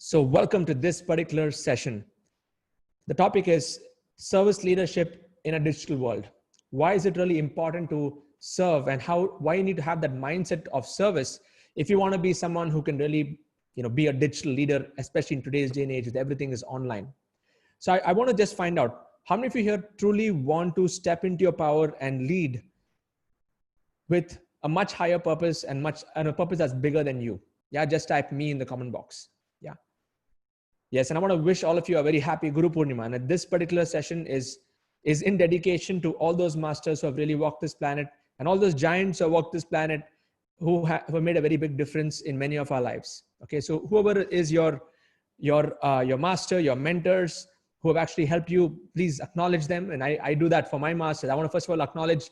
So welcome to this particular session. The topic is service leadership in a digital world. Why is it really important to serve, and why you need to have that mindset of service if you want to be someone who can really, be a digital leader, especially in today's day and age with everything is online. So I want to just find out how many of you here truly want to step into your power and lead with a much higher purpose and a purpose that's bigger than you. Yeah, just type me in the comment box. Yeah. Yes, and I want to wish all of you a very happy Guru Purnima. And this particular session is in dedication to all those masters who have really walked this planet and all those giants who have walked this planet who have made a very big difference in many of our lives. Okay, so whoever is your master, your mentors who have actually helped you, please acknowledge them. And I do that for my masters. I want to first of all acknowledge,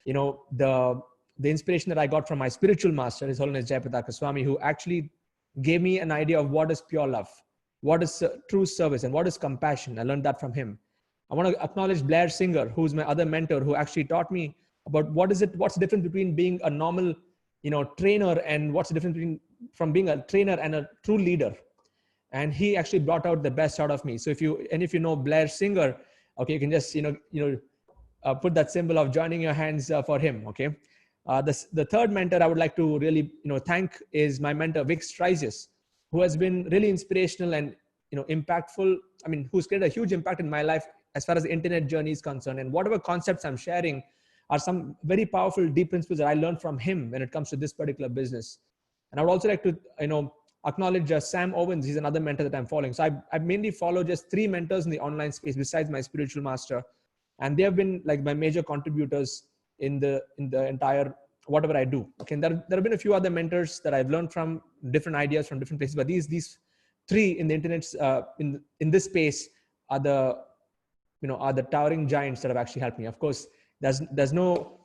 the inspiration that I got from my spiritual master, His Holiness Jayapataka Swami, who actually gave me an idea of what is pure love, what is true service, and what is compassion. I learned that from him. I want to acknowledge Blair Singer, who's my other mentor, who actually taught me about what's the difference between being a normal, trainer, and what's the difference from being a trainer and a true leader. And he actually brought out the best out of me. So if you know Blair Singer, okay, you can just, put that symbol of joining your hands for him. Okay. The third mentor I would like to really, thank is my mentor, Vic Strizes, who has been really inspirational and, impactful. I mean, who's created a huge impact in my life as far as the internet journey is concerned. And whatever concepts I'm sharing are some very powerful, deep principles that I learned from him when it comes to this particular business. And I would also like to, acknowledge Sam Owens. He's another mentor that I'm following. So I mainly follow just 3 mentors in the online space besides my spiritual master. And they have been like my major contributors in the entire whatever I do. Okay, and there have been a few other mentors that I've learned from, different ideas from different places, but these 3 in the internet in this space are the towering giants that have actually helped me. Of course, there's no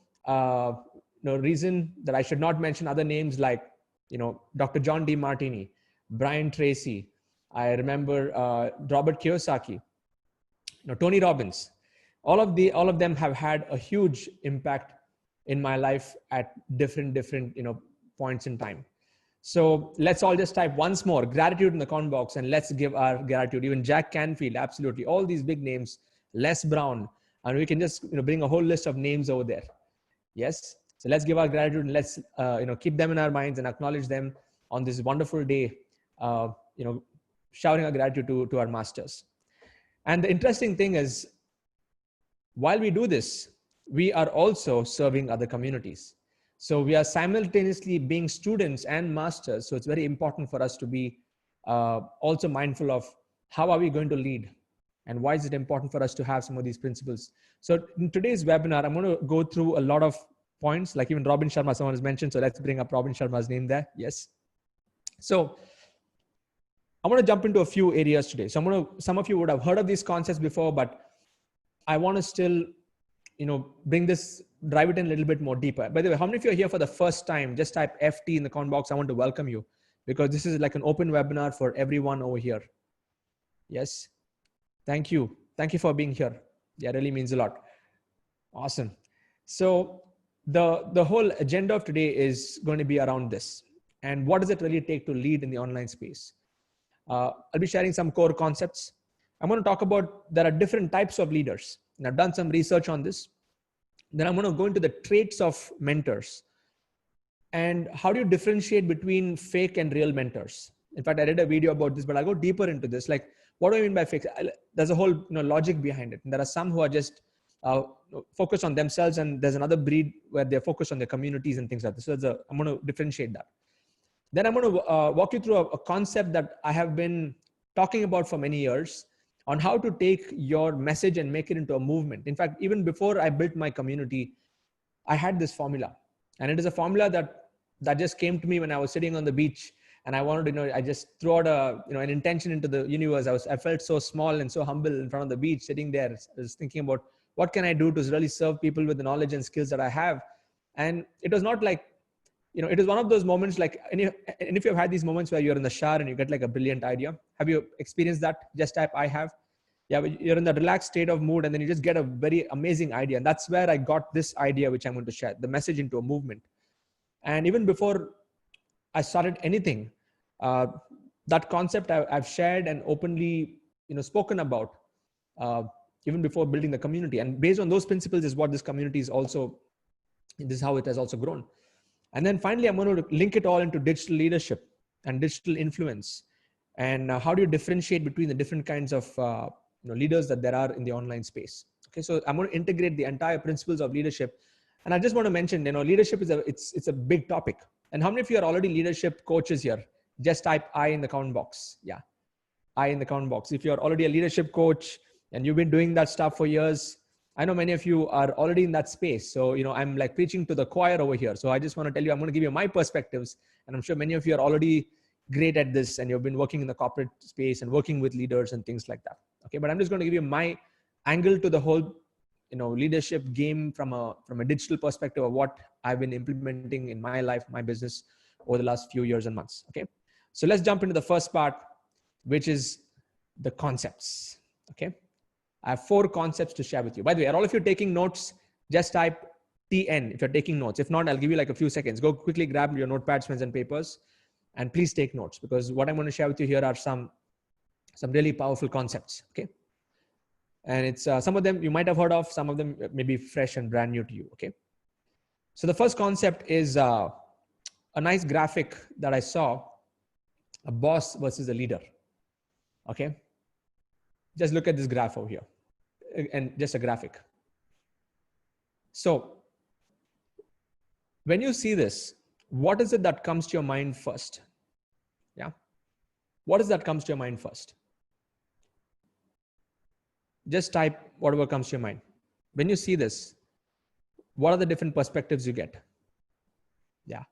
reason that I should not mention other names like Dr. John D. Martini, Brian Tracy. I remember Robert Kiyosaki, Tony Robbins. All of them have had a huge impact in my life at different points in time. So let's all just type once more gratitude in the comment box, and let's give our gratitude. Even Jack Canfield, absolutely, all these big names, Les Brown, and we can just bring a whole list of names over there. Yes, so let's give our gratitude, and let's keep them in our minds and acknowledge them on this wonderful day. Shouting our gratitude to our masters. And the interesting thing is, while we do this, we are also serving other communities. So we are simultaneously being students and masters. So it's very important for us to be also mindful of how are we going to lead, and why is it important for us to have some of these principles. So in today's webinar, I'm going to go through a lot of points, like even Robin Sharma, someone has mentioned. So let's bring up Robin Sharma's name there. Yes. So I want to jump into a few areas today. So some of you would have heard of these concepts before, but I want to still drive it in a little bit more deeper. By the way, how many of you are here for the first time? Just type FT in the comment box. I want to welcome you, because this is like an open webinar for everyone over here. Yes. Thank you. Thank you for being here. Yeah, really means a lot. Awesome. So the whole agenda of today is going to be around this. And what does it really take to lead in the online space? I'll be sharing some core concepts. I'm going to talk about there are different types of leaders. And I've done some research on this. Then I'm going to go into the traits of mentors and how do you differentiate between fake and real mentors. In fact, I did a video about this, but I'll go deeper into this. Like, what do I mean by fake? There's a whole logic behind it. And there are some who are just focused on themselves, and there's another breed where they're focused on their communities and things like this. So I'm going to differentiate that. Then I'm going to walk you through a concept that I have been talking about for many years, on how to take your message and make it into a movement. In fact, even before I built my community, I had this formula, and it is a formula that just came to me when I was sitting on the beach, and I wanted to I just threw out an intention into the universe. I felt so small and so humble in front of the beach, sitting there. I was thinking about what can I do to really serve people with the knowledge and skills that I have. And it was not like, it is one of those moments like, and if you've had these moments where you're in the shower and you get like a brilliant idea. Have you experienced that? Just type I have. Yeah, you're in the relaxed state of mood, and then you just get a very amazing idea. And that's where I got this idea, which I'm going to share, the message into a movement. And even before I started anything, that concept I've shared and openly, spoken about, even before building the community. And based on those principles is what this community is also, this is how it has also grown. And then finally, I'm going to link it all into digital leadership and digital influence. And how do you differentiate between the different kinds of leaders that there are in the online space? Okay, so I'm going to integrate the entire principles of leadership. And I just want to mention, leadership is it's a big topic. And how many of you are already leadership coaches here? Just type I in the comment box. Yeah, I in the comment box. If you're already a leadership coach and you've been doing that stuff for years, I know many of you are already in that space. So, I'm like preaching to the choir over here. So I just want to tell you, I'm going to give you my perspectives. And I'm sure many of you are already great at this and you've been working in the corporate space and working with leaders and things like that. Okay. But I'm just going to give you my angle to the whole, leadership game from a digital perspective of what I've been implementing in my life, my business over the last few years and months. Okay. So let's jump into the first part, which is the concepts. Okay. I have 4 concepts to share with you. By the way, are all of you taking notes? Just type TN if you're taking notes. If not, I'll give you like a few seconds. Go quickly grab your notepads, pens, and papers, and please take notes, because what I'm going to share with you here are some really powerful concepts. Okay. And it's some of them you might have heard of, some of them may be fresh and brand new to you. Okay. So the first concept is a nice graphic that I saw, a boss versus a leader. Okay. Just look at this graph over here, and just a graphic. So when you see this, what is it that comes to your mind first? Yeah. What is that comes to your mind first? Just type whatever comes to your mind. When you see this, what are the different perspectives you get? Yeah.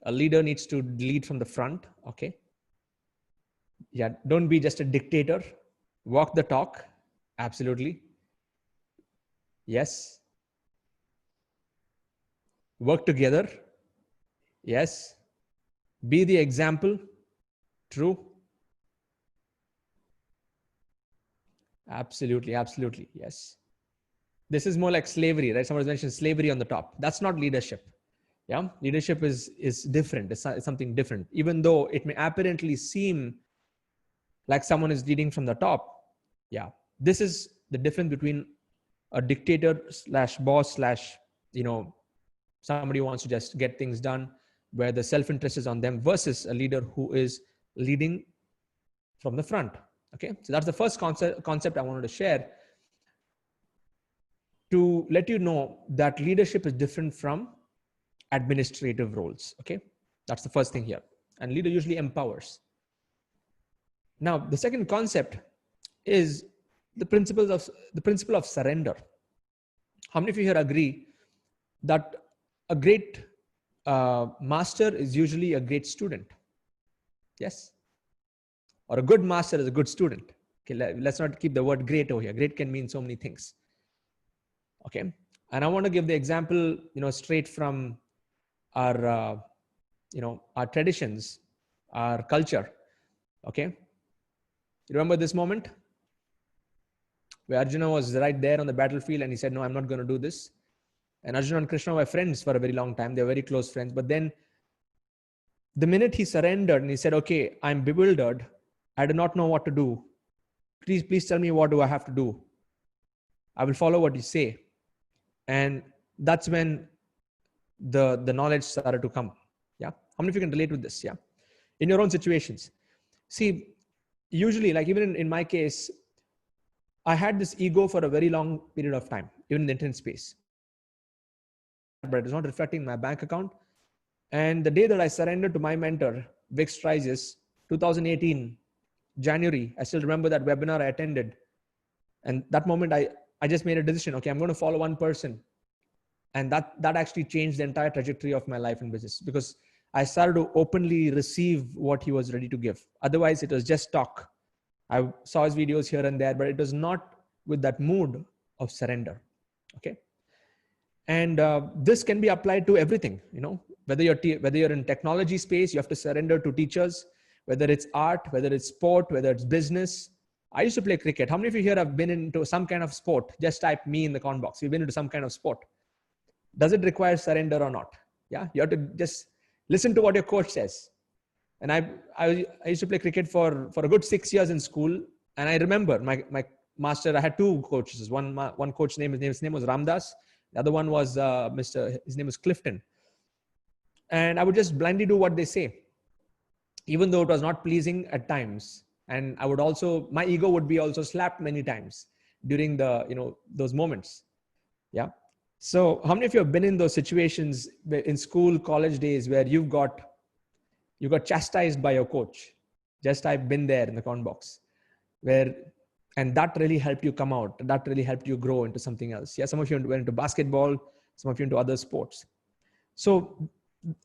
A leader needs to lead from the front. Okay. Yeah. Don't be just a dictator. Walk the talk. Absolutely. Yes. Work together. Yes. Be the example. True. Absolutely. Absolutely. Yes. This is more like slavery, right? Someone mentioned slavery on the top. That's not leadership. Yeah. Leadership is different. It's something different. Even though it may apparently seem like someone is leading from the top. Yeah. This is the difference between a dictator / boss / somebody who wants to just get things done, where the self-interest is on them, versus a leader who is leading from the front. Okay. So that's the first concept I wanted to share, to let you know that leadership is different from administrative roles. Okay. That's the first thing here. And leader usually empowers. Now, the second concept is the principle of surrender. How many of you here agree that a great master is usually a great student? Yes. Or a good master is a good student. Okay, let's not keep the word great over here. Great can mean so many things. Okay. And I want to give the example, straight from our, our traditions, our culture. Okay. You remember this moment where Arjuna was right there on the battlefield and he said, no, I'm not going to do this. And Arjuna and Krishna were friends for a very long time. They were very close friends. But then the minute he surrendered and he said, okay, I'm bewildered. I do not know what to do. Please tell me, what do I have to do? I will follow what you say. And that's when the knowledge started to come. Yeah. How many of you can relate with this? Yeah. In your own situations. See, usually, like even in my case, I had this ego for a very long period of time, even in the internet space. But it was not reflecting my bank account. And the day that I surrendered to my mentor, Vic Strises, 2018, January, I still remember that webinar I attended. And that moment, I just made a decision. Okay, I'm going to follow one person. And that actually changed the entire trajectory of my life and business, because I started to openly receive what he was ready to give. Otherwise, it was just talk. I saw his videos here and there, but it was not with that mood of surrender. Okay. And this can be applied to everything, whether you're in technology space, you have to surrender to teachers, whether it's art, whether it's sport, whether it's business. I used to play cricket. How many of you here have been into some kind of sport? Just type me in the comment box. You've been into some kind of sport. Does it require surrender or not? Yeah. You have to just listen to what your coach says. And I used to play cricket for a good 6 years in school. And I remember my master, I had two coaches. One coach his name was Ramdas. The other one was his name was Clifton. And I would just blindly do what they say, even though it was not pleasing at times. And I would also, my ego would be also slapped many times during those moments. Yeah. So how many of you have been in those situations in school, college days where you got chastised by your coach? Just I've been there in the comment box and that really helped you come out. That really helped you grow into something else. Yeah. Some of you went into basketball, some of you into other sports. So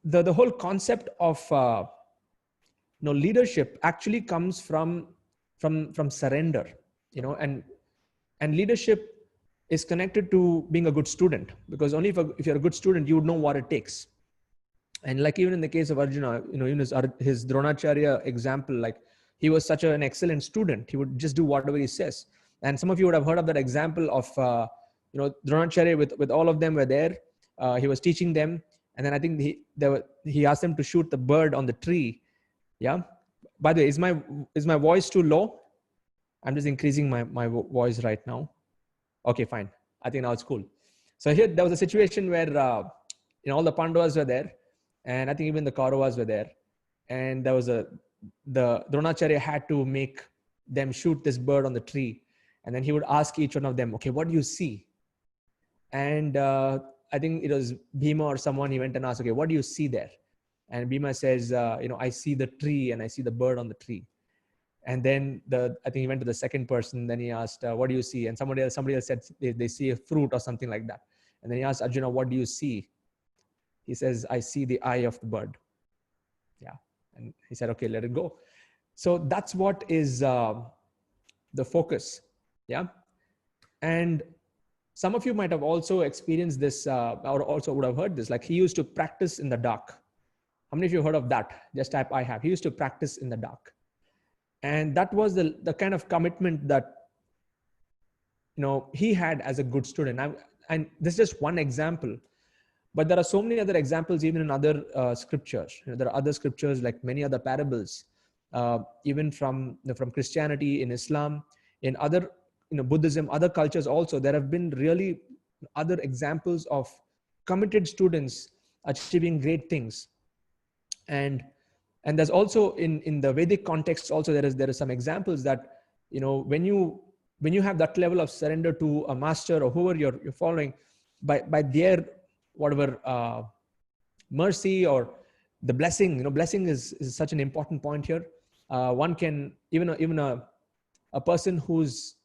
the whole concept of, leadership actually comes from surrender, and leadership is connected to being a good student, because only if you're a good student, you would know what it takes. And like even in the case of Arjuna, in his Dronacharya example, like he was such an excellent student, he would just do whatever he says. And some of you would have heard of that example of, Dronacharya with all of them were there. He was teaching them. And then I think he asked them to shoot the bird on the tree. Yeah. By the way, is my voice too low? I'm just increasing my voice right now. Okay, fine. I think now it's cool. So here there was a situation where all the Pandavas were there, and I think even the Kauravas were there, and there was the Dronacharya had to make them shoot this bird on the tree, and then he would ask each one of them, okay, what do you see? And I think it was Bhima or someone. He went and asked, okay, what do you see there? And Bhima says, I see the tree and I see the bird on the tree. And then I think he went to the second person. Then he asked, what do you see? And somebody else said they see a fruit or something like that. And then he asked Arjuna, what do you see? He says, I see the eye of the bird. Yeah. And he said, okay, let it go. So that's what is the focus. Yeah. And some of you might have also experienced this or also would have heard this. Like he used to practice in the dark. How many of you heard of that? Just type I have. He used to practice in the dark. And that was the kind of commitment that, he had as a good student. And this is just one example, but there are so many other examples, even in other scriptures. There are other scriptures, like many other parables, even from Christianity, in Islam, in other, Buddhism, other cultures also. There have been really other examples of committed students achieving great things. And there's also in the Vedic context also, there is some examples that, when you have that level of surrender to a master or whoever you're following, by their whatever mercy or the blessing, blessing is such an important point here. One can even a person who's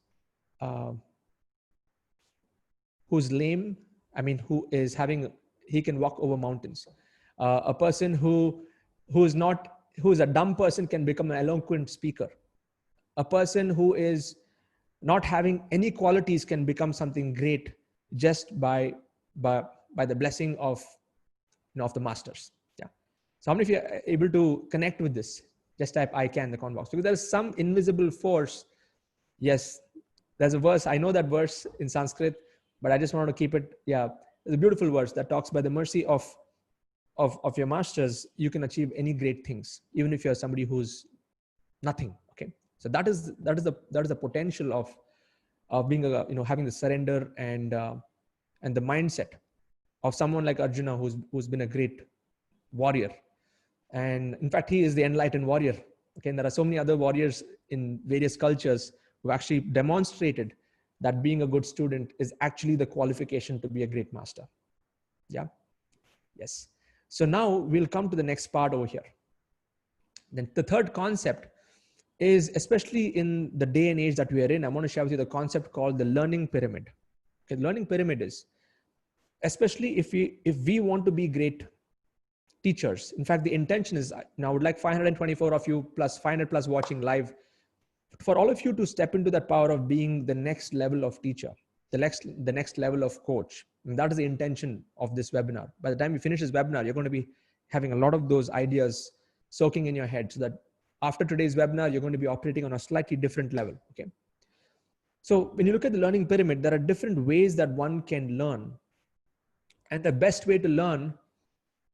lame, he can walk over mountains. A person who's a dumb person can become an eloquent speaker. A person who is not having any qualities can become something great just by the blessing of the masters. Yeah. So how many of you are able to connect with this? Just type I can in the comment box, because there's some invisible force. Yes, there's a verse. I know that verse in Sanskrit, but I just wanted to keep it. Yeah, it's a beautiful verse that talks by the mercy of your masters, you can achieve any great things, even if you're somebody who's nothing. Okay, so that is the potential of being having the surrender and the mindset of someone like Arjuna, who's been a great warrior, and in fact he is the enlightened warrior. Okay, and there are so many other warriors in various cultures who actually demonstrated that being a good student is actually the qualification to be a great master. Yeah. Yes. So now we'll come to the next part over here. Then the third concept is, especially in the day and age that we are in, I want to share with you the concept called the learning pyramid. Okay, the learning pyramid is, especially if we want to be great teachers. In fact, the intention is, now I would like 524 of you plus 500 plus watching live, for all of you to step into that power of being the next level of teacher, the next level of coach. And that is the intention of this webinar. By the time you finish this webinar, you're going to be having a lot of those ideas soaking in your head, so that after today's webinar, you're going to be operating on a slightly different level. Okay. So when you look at the learning pyramid, there are different ways that one can learn. And the best way to learn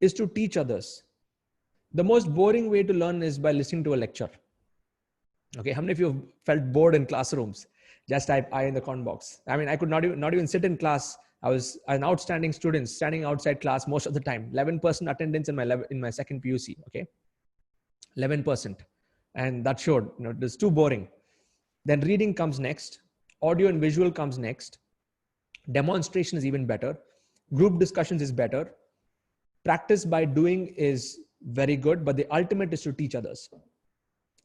is to teach others. The most boring way to learn is by listening to a lecture. Okay, how many of you have felt bored in classrooms? Just type I in the comment box. I mean, I could not even sit in class. I was an outstanding student standing outside class most of the time. 11% attendance in my second PUC. Okay, 11%, and that showed, it was too boring. Then reading comes next. Audio and visual comes next. Demonstration is even better. Group discussions is better. Practice by doing is very good, but the ultimate is to teach others.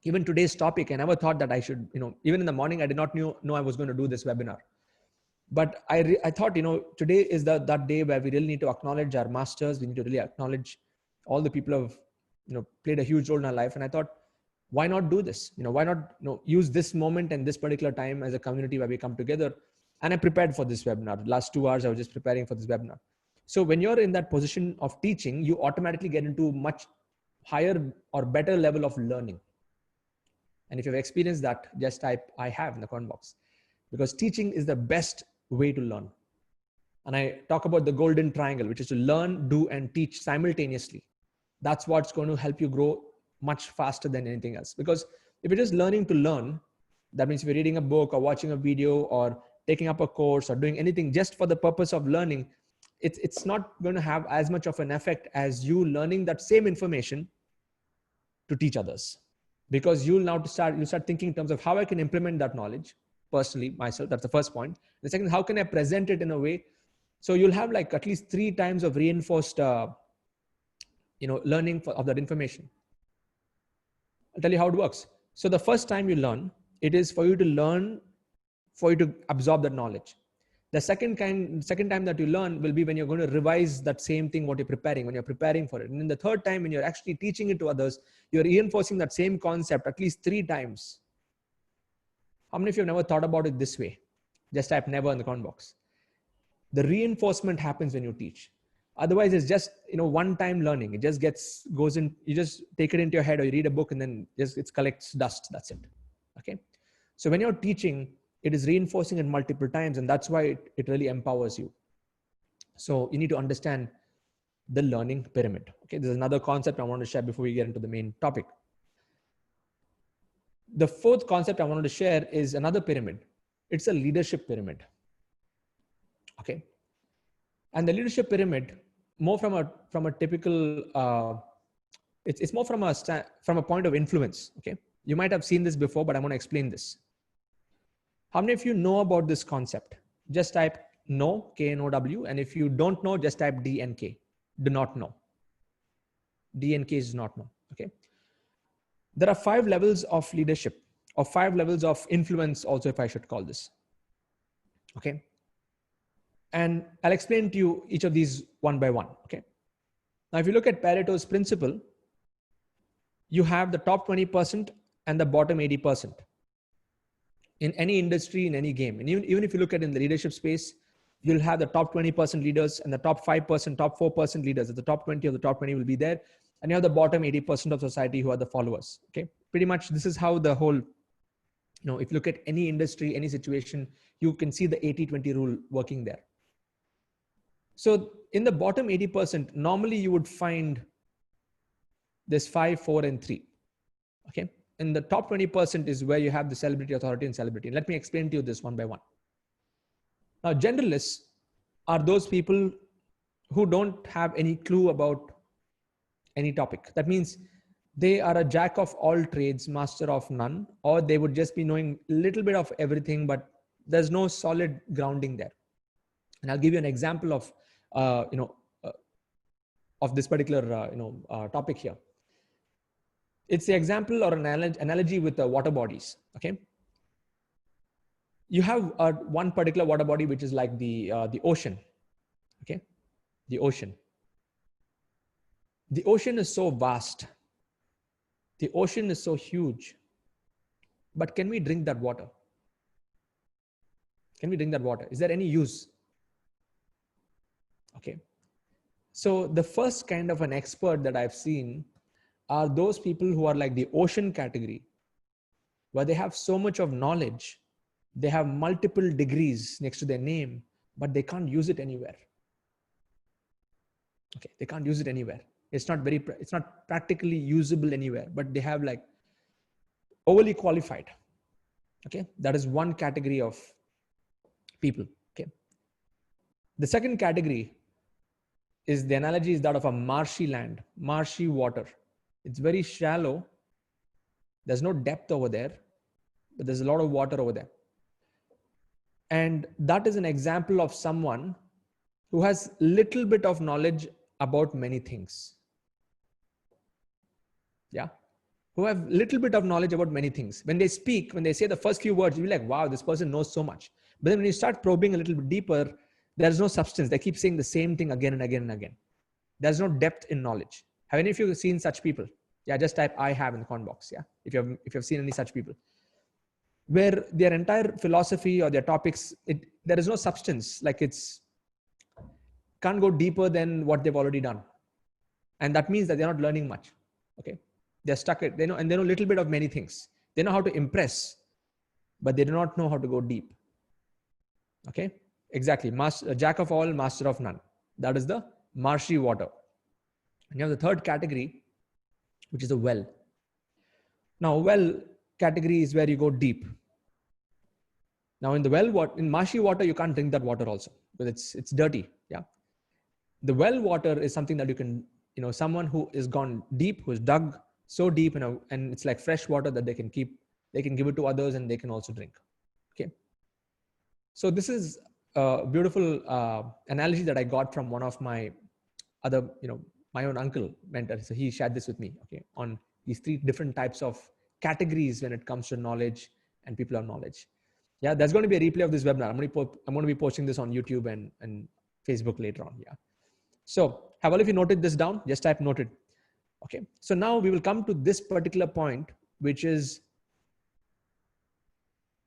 Even today's topic, I never thought that I should, even in the morning, I did not know I was going to do this webinar. But I thought, today is that day where we really need to acknowledge our masters. We need to really acknowledge all the people who have, played a huge role in our life. And I thought, why not do this? Why not use this moment and this particular time as a community where we come together? And I prepared for this webinar. The last 2 hours, I was just preparing for this webinar. So when you're in that position of teaching, you automatically get into much higher or better level of learning. And if you've experienced that, just type I have in the comment box, because teaching is the best way to learn. And I talk about the golden triangle, which is to learn, do, and teach simultaneously. That's what's going to help you grow much faster than anything else. Because if you're just learning to learn, that means if you're reading a book or watching a video or taking up a course or doing anything just for the purpose of learning, it's not going to have as much of an effect as you learning that same information to teach others. Because you'll start thinking in terms of how I can implement that knowledge personally, myself. That's the first point. The second, how can I present it in a way? So you'll have like at least 3 times of reinforced, learning of that information. I'll tell you how it works. So the first time you learn, it is for you to learn, for you to absorb that knowledge. The second time that you learn will be when you're going to revise that same thing, what you're preparing, when you're preparing for it. And then the third time, when you're actually teaching it to others, you're reinforcing that same concept at least 3 times. How many of you have never thought about it this way? Just type never in the comment box. The reinforcement happens when you teach. Otherwise, it's just, one-time learning. It just goes in, you just take it into your head, or you read a book and then it collects dust. That's it. Okay. So when you're teaching, it is reinforcing it multiple times, and that's why it really empowers you. So you need to understand the learning pyramid. Okay. There's another concept I want to share before we get into the main topic. The fourth concept I wanted to share is another pyramid. It's a leadership pyramid. Okay. And the leadership pyramid, more from a typical, it's more from a point of influence. Okay. You might have seen this before, but I'm going to explain this. How many of you know about this concept? Just type no, K-N-O-W. And if you don't know, just type D and K. Do not know. D and K is not know. Okay. There are 5 levels of leadership, or 5 levels of influence also, if I should call this. Okay. And I'll explain to you each of these one by one. Okay. Now, if you look at Parados Principle, you have the top 20% and the bottom 80%. In any industry, in any game. And even if you look at in the leadership space, you'll have the top 20% leaders and the top 5%, top 4% leaders. The top 20 of the top 20 will be there. And you have the bottom 80% of society who are the followers. Okay. Pretty much this is how the whole, if you look at any industry, any situation, you can see the 80-20 rule working there. So in the bottom 80%, normally you would find this 5, 4, and 3. Okay. And the top 20% is where you have the celebrity, authority, and celebrity. And let me explain to you this one by one. Now, genderless are those people who don't have any clue about any topic. That means they are a jack of all trades, master of none, or they would just be knowing a little bit of everything, but there's no solid grounding there. And I'll give you an example of, of this particular, topic here. It's the example or an analogy with the water bodies. Okay. You have one particular water body, which is like the ocean. Okay. The ocean. The ocean is so vast. The ocean is so huge. But can we drink that water? Can we drink that water? Is there any use? Okay. So the first kind of an expert that I've seen are those people who are like the ocean category, where they have so much of knowledge, they have multiple degrees next to their name, but they can't use it anywhere. Okay, they can't use it anywhere. It's not practically usable anywhere, but they have like overly qualified. Okay. That is one category of people. Okay. The second category is, the analogy is that of a marshy land, marshy water. It's very shallow. There's no depth over there, but there's a lot of water over there. And that is an example of someone who has little bit of knowledge about many things. Yeah. Who have little bit of knowledge about many things. When they speak, when they say the first few words, you'll be like, wow, this person knows so much. But then when you start probing a little bit deeper, there's no substance. They keep saying the same thing again and again and again. There's no depth in knowledge. Have any of you seen such people? Yeah, just type I have in the comment box. Yeah. If you've seen any such people, where their entire philosophy or their topics, there is no substance. Like can't go deeper than what they've already done. And that means that they're not learning much. Okay. They're stuck at, they know a little bit of many things. They know how to impress, but they do not know how to go deep. Okay. Exactly. Jack of all, master of none. That is the marshy water. And you have the third category, which is a well. Now, well category is where you go deep. Now, in the well, in marshy water, you can't drink that water also because it's dirty. Yeah. The well water is something that you can, someone who is gone deep, who's dug so deep, and it's like fresh water that they can give it to others and they can also drink. Okay. So this is a beautiful analogy that I got from one of my other, my own uncle mentor. So he shared this with me, okay, on these three different types of categories when it comes to knowledge and people of knowledge. Yeah, there's going to be a replay of this webinar. I'm going to be posting this on YouTube and Facebook later on. Yeah. So have all of you noted this down? Just type noted. Okay. So now we will come to this particular point, which is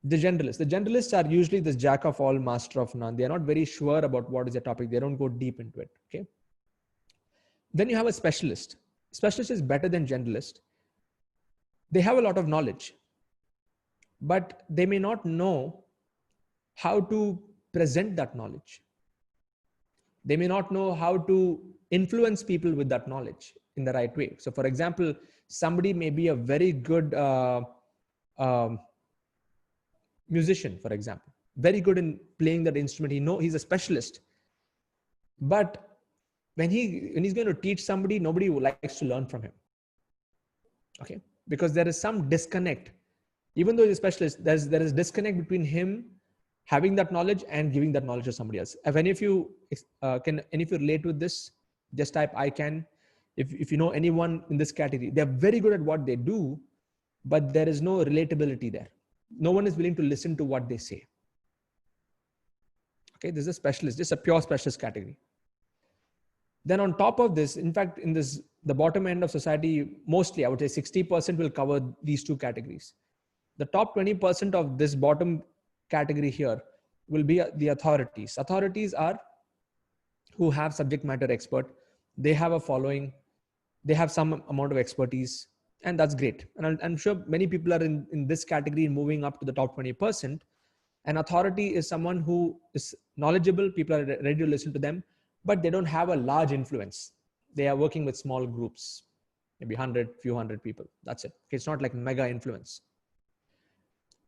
the generalists. The generalists are usually this jack of all, master of none. They are not very sure about what is the topic. They don't go deep into it. Okay. Then you have a specialist. Specialist is better than generalist. They have a lot of knowledge, but they may not know how to present that knowledge. They may not know how to influence people with that knowledge in the right way. So for example, somebody may be a very good musician, for example, very good in playing that instrument. He's a specialist, but when he's going to teach somebody, nobody likes to learn from him. Okay. Because there is some disconnect. Even though he's a specialist, there is disconnect between him having that knowledge and giving that knowledge to somebody else. If any of you can relate with this, just type I can. If you know anyone in this category, they're very good at what they do, but there is no relatability there. No one is willing to listen to what they say. Okay, this is a specialist, just a pure specialist category. Then on top of this, in fact, the bottom end of society, mostly I would say 60% will cover these two categories. The top 20% of this bottom category here will be the authorities. Authorities are who have subject matter expert. They have a following. They have some amount of expertise, and that's great. And I'm sure many people are in this category moving up to the top 20%. An authority is someone who is knowledgeable. People are ready to listen to them, but they don't have a large influence. They are working with small groups, maybe few hundred people. That's it. Okay, it's not like mega influence.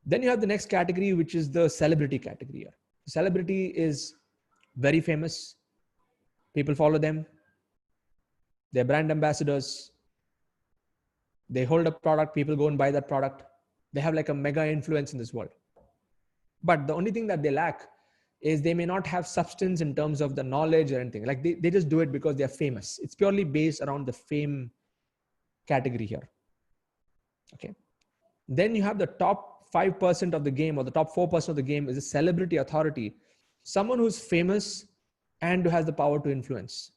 Then you have the next category, which is the celebrity category. Celebrity is very famous. People follow them. They're brand ambassadors. They hold a product. People go and buy that product. They have like a mega influence in this world. But the only thing that they lack is they may not have substance in terms of the knowledge or anything. Like they just do it because they're famous. It's purely based around the fame category here. Okay. Then you have the top 5% of the game, or the top 4% of the game, is a celebrity authority. Someone who's famous and who has the power to influence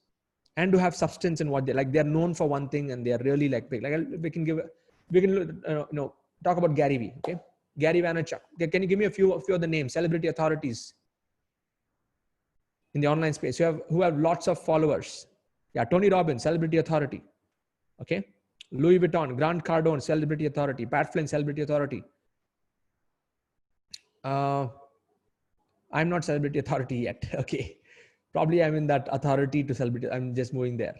and to have substance in what they're known for one thing and they're really like big. Like we can talk about Gary Vee. Okay. Gary Vaynerchuk. Can you give me a few of the names, celebrity authorities in the online space who have lots of followers? Yeah. Tony Robbins, celebrity authority. Okay. Louis Vuitton, Grant Cardone, celebrity authority. Pat Flynn, celebrity authority. I'm not celebrity authority yet. Okay. Probably I'm in that authority to celebrity. I'm just moving there.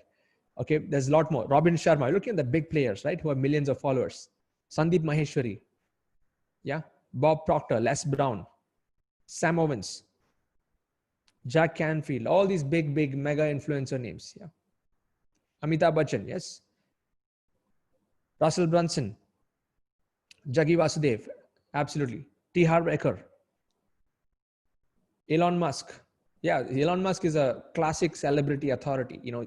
Okay, there's a lot more. Robin Sharma, you're looking at the big players, right, who have millions of followers. Sandeep Maheshwari, yeah, Bob Proctor, Les Brown, Sam Owens, Jack Canfield, all these big mega influencer names. Yeah, Amitabh Bachchan, yes, Russell Brunson, Jaggi Vasudev, absolutely. T. Harv Eker, Elon Musk. Yeah, Elon Musk is a classic celebrity authority. You know,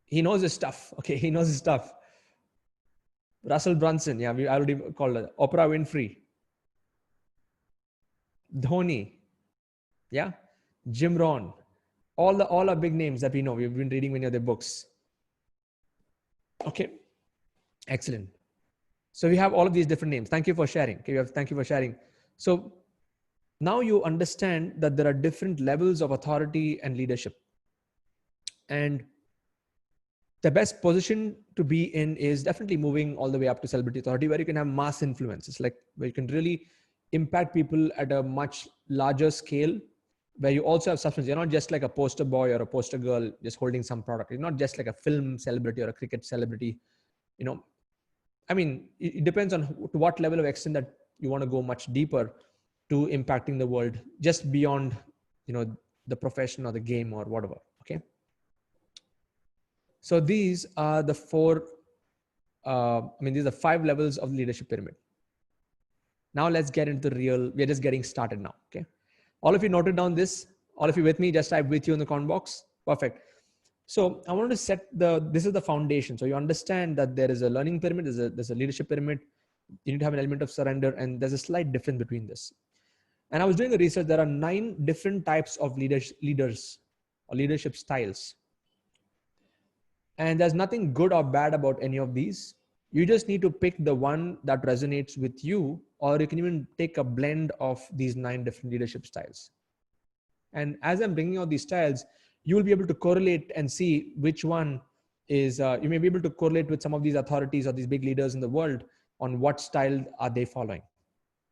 he knows his stuff. Okay, he knows his stuff. Russell Brunson, yeah, we already called it. Oprah Winfrey, Dhoni, yeah, Jim Rohn, all are big names that we know. We've been reading many of their books. Okay, excellent. So we have all of these different names. Thank you for sharing. Okay, thank you for sharing. So now you understand that there are different levels of authority and leadership. And the best position to be in is definitely moving all the way up to celebrity authority, where you can have mass influence. It's like where you can really impact people at a much larger scale, where you also have substance. You're not just like a poster boy or a poster girl just holding some product. You're not just like a film celebrity or a cricket celebrity. You know, I mean, it depends on to what level of extent that you want to go much deeper to impacting the world, just beyond, you know, the profession or the game or whatever. Okay. So these are the these are 5 levels of the leadership pyramid. Now let's get into the real, we're just getting started now. Okay. All of you noted down this, all of you with me, just type with you in the comment box. Perfect. So I want to set this is the foundation. So you understand that there is a learning pyramid, there's a leadership pyramid. You need to have an element of surrender, and there's a slight difference between this. And I was doing the research. There are 9 different types of leaders or leadership styles. And there's nothing good or bad about any of these. You just need to pick the one that resonates with you, or you can even take a blend of these 9 different leadership styles. And as I'm bringing out these styles, you will be able to correlate and see which one is, you may be able to correlate with some of these authorities or these big leaders in the world on what style are they following.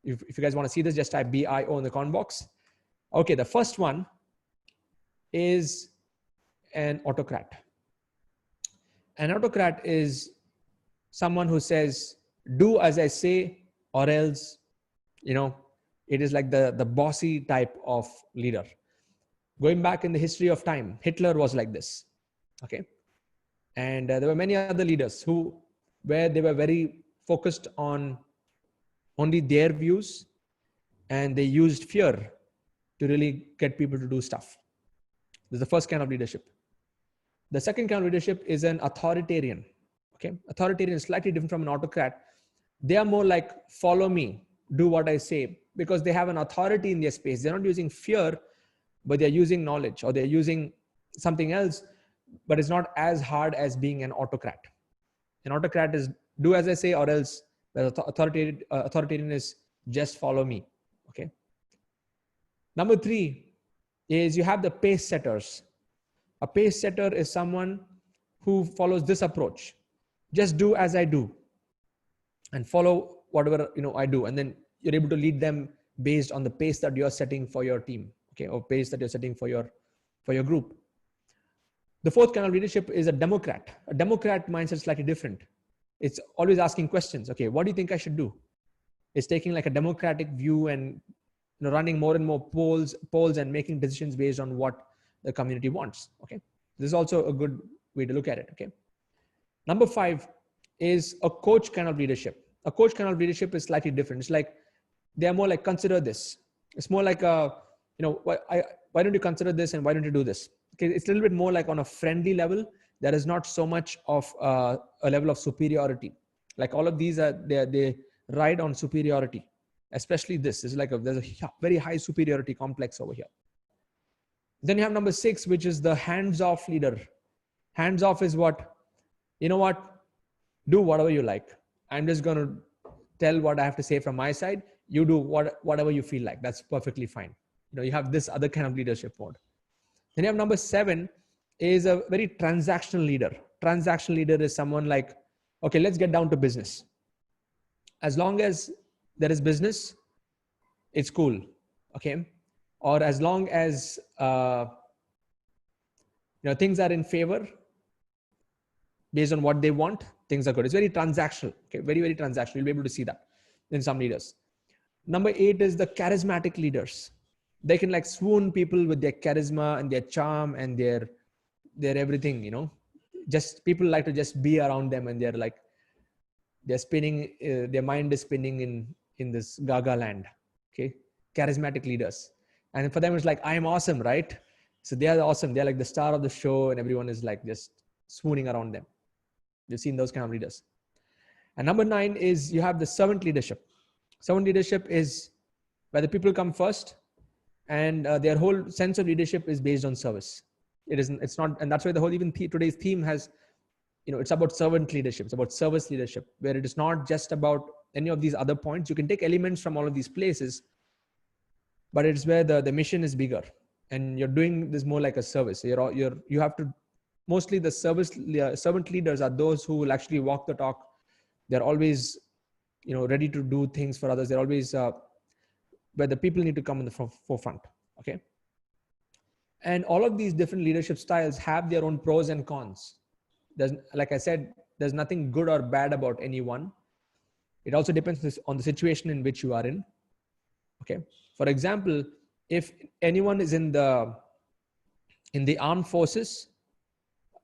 If you guys want to see this, just type BIO in the comment box. Okay, the first one is an autocrat. An autocrat is someone who says, do as I say, or else, you know, it is like the bossy type of leader. Going back in the history of time, Hitler was like this. Okay. And there were many other leaders where they were very focused on only their views, and they used fear to really get people to do stuff. This is the first kind of leadership. The second kind of leadership is an authoritarian. Okay. Authoritarian is slightly different from an autocrat. They are more like, follow me, do what I say, because they have an authority in their space. They're not using fear, but they're using knowledge, or they're using something else, but it's not as hard as being an autocrat. An autocrat is do as I say, or else. Authoritarian is just follow me. Okay. Number 3 is you have the pace setters. A pace setter is someone who follows this approach. Just do as I do and follow whatever, you know, I do. And then you're able to lead them based on the pace that you're setting for your team. Okay. Or pace that you're setting for your group. The fourth kind of leadership is a democrat. A democrat mindset is slightly different. It's always asking questions. Okay, what do you think I should do? It's taking like a democratic view and, you know, running more and more polls and making decisions based on what the community wants. Okay, this is also a good way to look at it. Okay, number 5 is a coach kind of leadership. A coach kind of leadership is slightly different. It's like they are more like, consider this. It's more like why don't you consider this, and why don't you do this? Okay, it's a little bit more like on a friendly level. There is not so much of a level of superiority. Like all of these they ride on superiority. Especially this is like there's a very high superiority complex over here. Then you have number 6, which is the hands-off leader. Hands-off is what, you know what, do whatever you like. I'm just going to tell what I have to say from my side. You do whatever you feel like. That's perfectly fine. You know, you have this other kind of leadership mode. Then you have number 7 is a very transactional leader. Transactional leader is someone like, okay, let's get down to business. As long as there is business, it's cool. Okay. Or as long as, things are in favor, based on what they want, things are good. It's very transactional. Okay, very, very transactional. You'll be able to see that in some leaders. Number 8 is the charismatic leaders. They can like swoon people with their charisma and their charm and their everything, you know. Just people like to just be around them, and they're spinning, their mind is spinning in this gaga land. Okay, charismatic leaders, and for them it's like, I'm awesome, right? So they are awesome. They're like the star of the show, and everyone is like just swooning around them. You've seen those kind of leaders. And number 9 is you have the servant leadership. Servant leadership is where the people come first, and their whole sense of leadership is based on service. It's not, and that's why the whole even today's theme has, you know, it's about servant leadership. It's about service leadership, where it is not just about any of these other points. You can take elements from all of these places, but it's where the mission is bigger, and you're doing this more like a service. You have to, mostly the servant leaders are those who will actually walk the talk. They're always, you know, ready to do things for others. They're always where the people need to come in the forefront. Okay. And all of these different leadership styles have their own pros and cons. Like I said, there's nothing good or bad about any one. It also depends on the situation in which you are in. Okay. For example, if anyone is in the armed forces,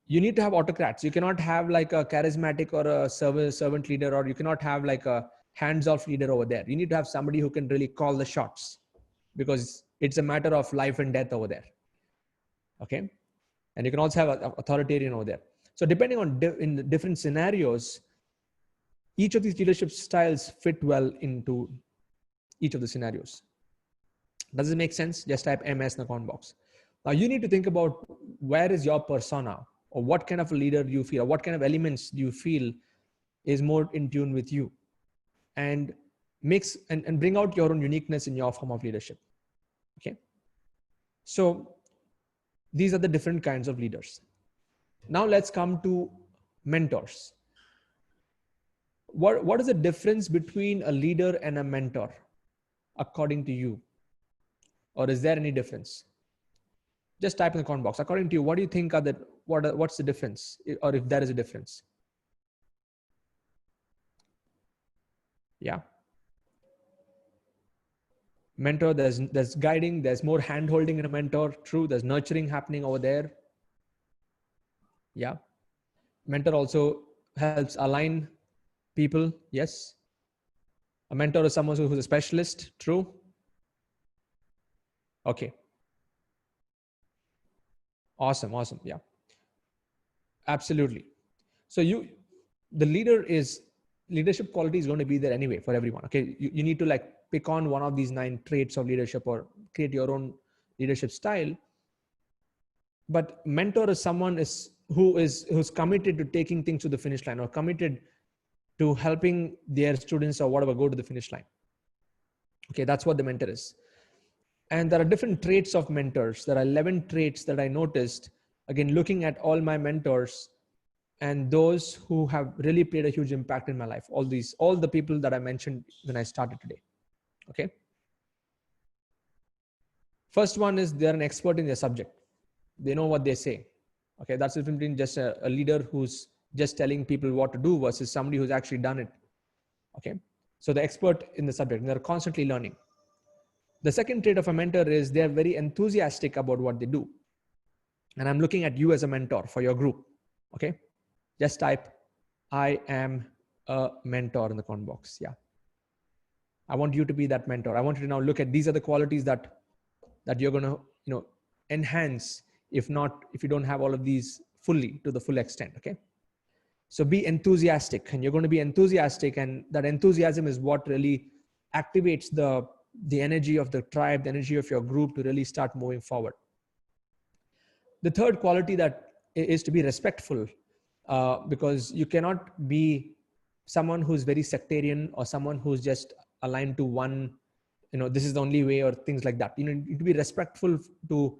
you need to have autocrats. You cannot have like a charismatic or a servant leader, or you cannot have like a hands-off leader over there. You need to have somebody who can really call the shots, because it's a matter of life and death over there. Okay. And you can also have an authoritarian over there. So depending on in the different scenarios, each of these leadership styles fit well into each of the scenarios. Does it make sense? Just type MS in the comment box. Now you need to think about where is your persona, or what kind of a leader do you feel, or what kind of elements do you feel is more in tune with you, and mix and bring out your own uniqueness in your form of leadership. Okay. So these are the different kinds of leaders. Now let's come to mentors. What is the difference between a leader and a mentor, according to you? Or is there any difference? Just type in the comment box. According to you, what do you think what's the difference, or if there is a difference? Yeah. Mentor, there's guiding, there's more hand holding in a mentor. True. There's nurturing happening over there. Yeah. Mentor also helps align people. Yes. A mentor is someone who's a specialist. True. Okay. Awesome. Awesome. Yeah. Absolutely. So the leadership quality is going to be there anyway for everyone. Okay. You need to like pick on one of these 9 traits of leadership, or create your own leadership style. But mentor is someone who's committed to taking things to the finish line, or committed to helping their students or whatever go to the finish line. Okay. That's what the mentor is. And there are different traits of mentors. There are 11 traits that I noticed, again, looking at all my mentors and those who have really played a huge impact in my life. All the people that I mentioned when I started today. Okay. First one is they're an expert in their subject. They know what they say. Okay. That's the difference between just a leader who's just telling people what to do versus somebody who's actually done it. Okay. So the expert in the subject, and they're constantly learning. The second trait of a mentor is they're very enthusiastic about what they do. And I'm looking at you as a mentor for your group. Okay. Just type, I am a mentor in the comment box. Yeah. I want you to be that mentor. I want you to now look at, these are the qualities that you're going to, enhance, if you don't have all of these fully to the full extent. Okay. So be enthusiastic, and you're going to be enthusiastic. And that enthusiasm is what really activates the energy of the tribe, the energy of your group to really start moving forward. The third quality that is to be respectful, because you cannot be someone who's very sectarian, or someone who's just aligned to one, this is the only way, or things like that. You need to be respectful to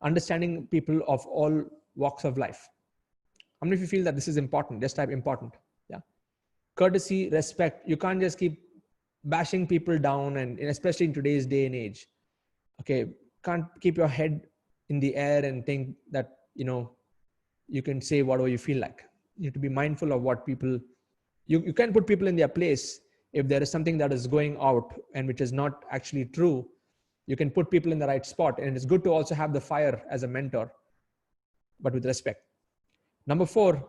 understanding people of all walks of life. How many of you feel that this is important? Just type important. Yeah. Courtesy, respect. You can't just keep bashing people down, and especially in today's day and age. Okay. Can't keep your head in the air and think that, you can say whatever you feel like. You need to be mindful of what people, you can put people in their place. If there is something that is going out and which is not actually true, you can put people in the right spot. And it's good to also have the fire as a mentor, but with respect. Number 4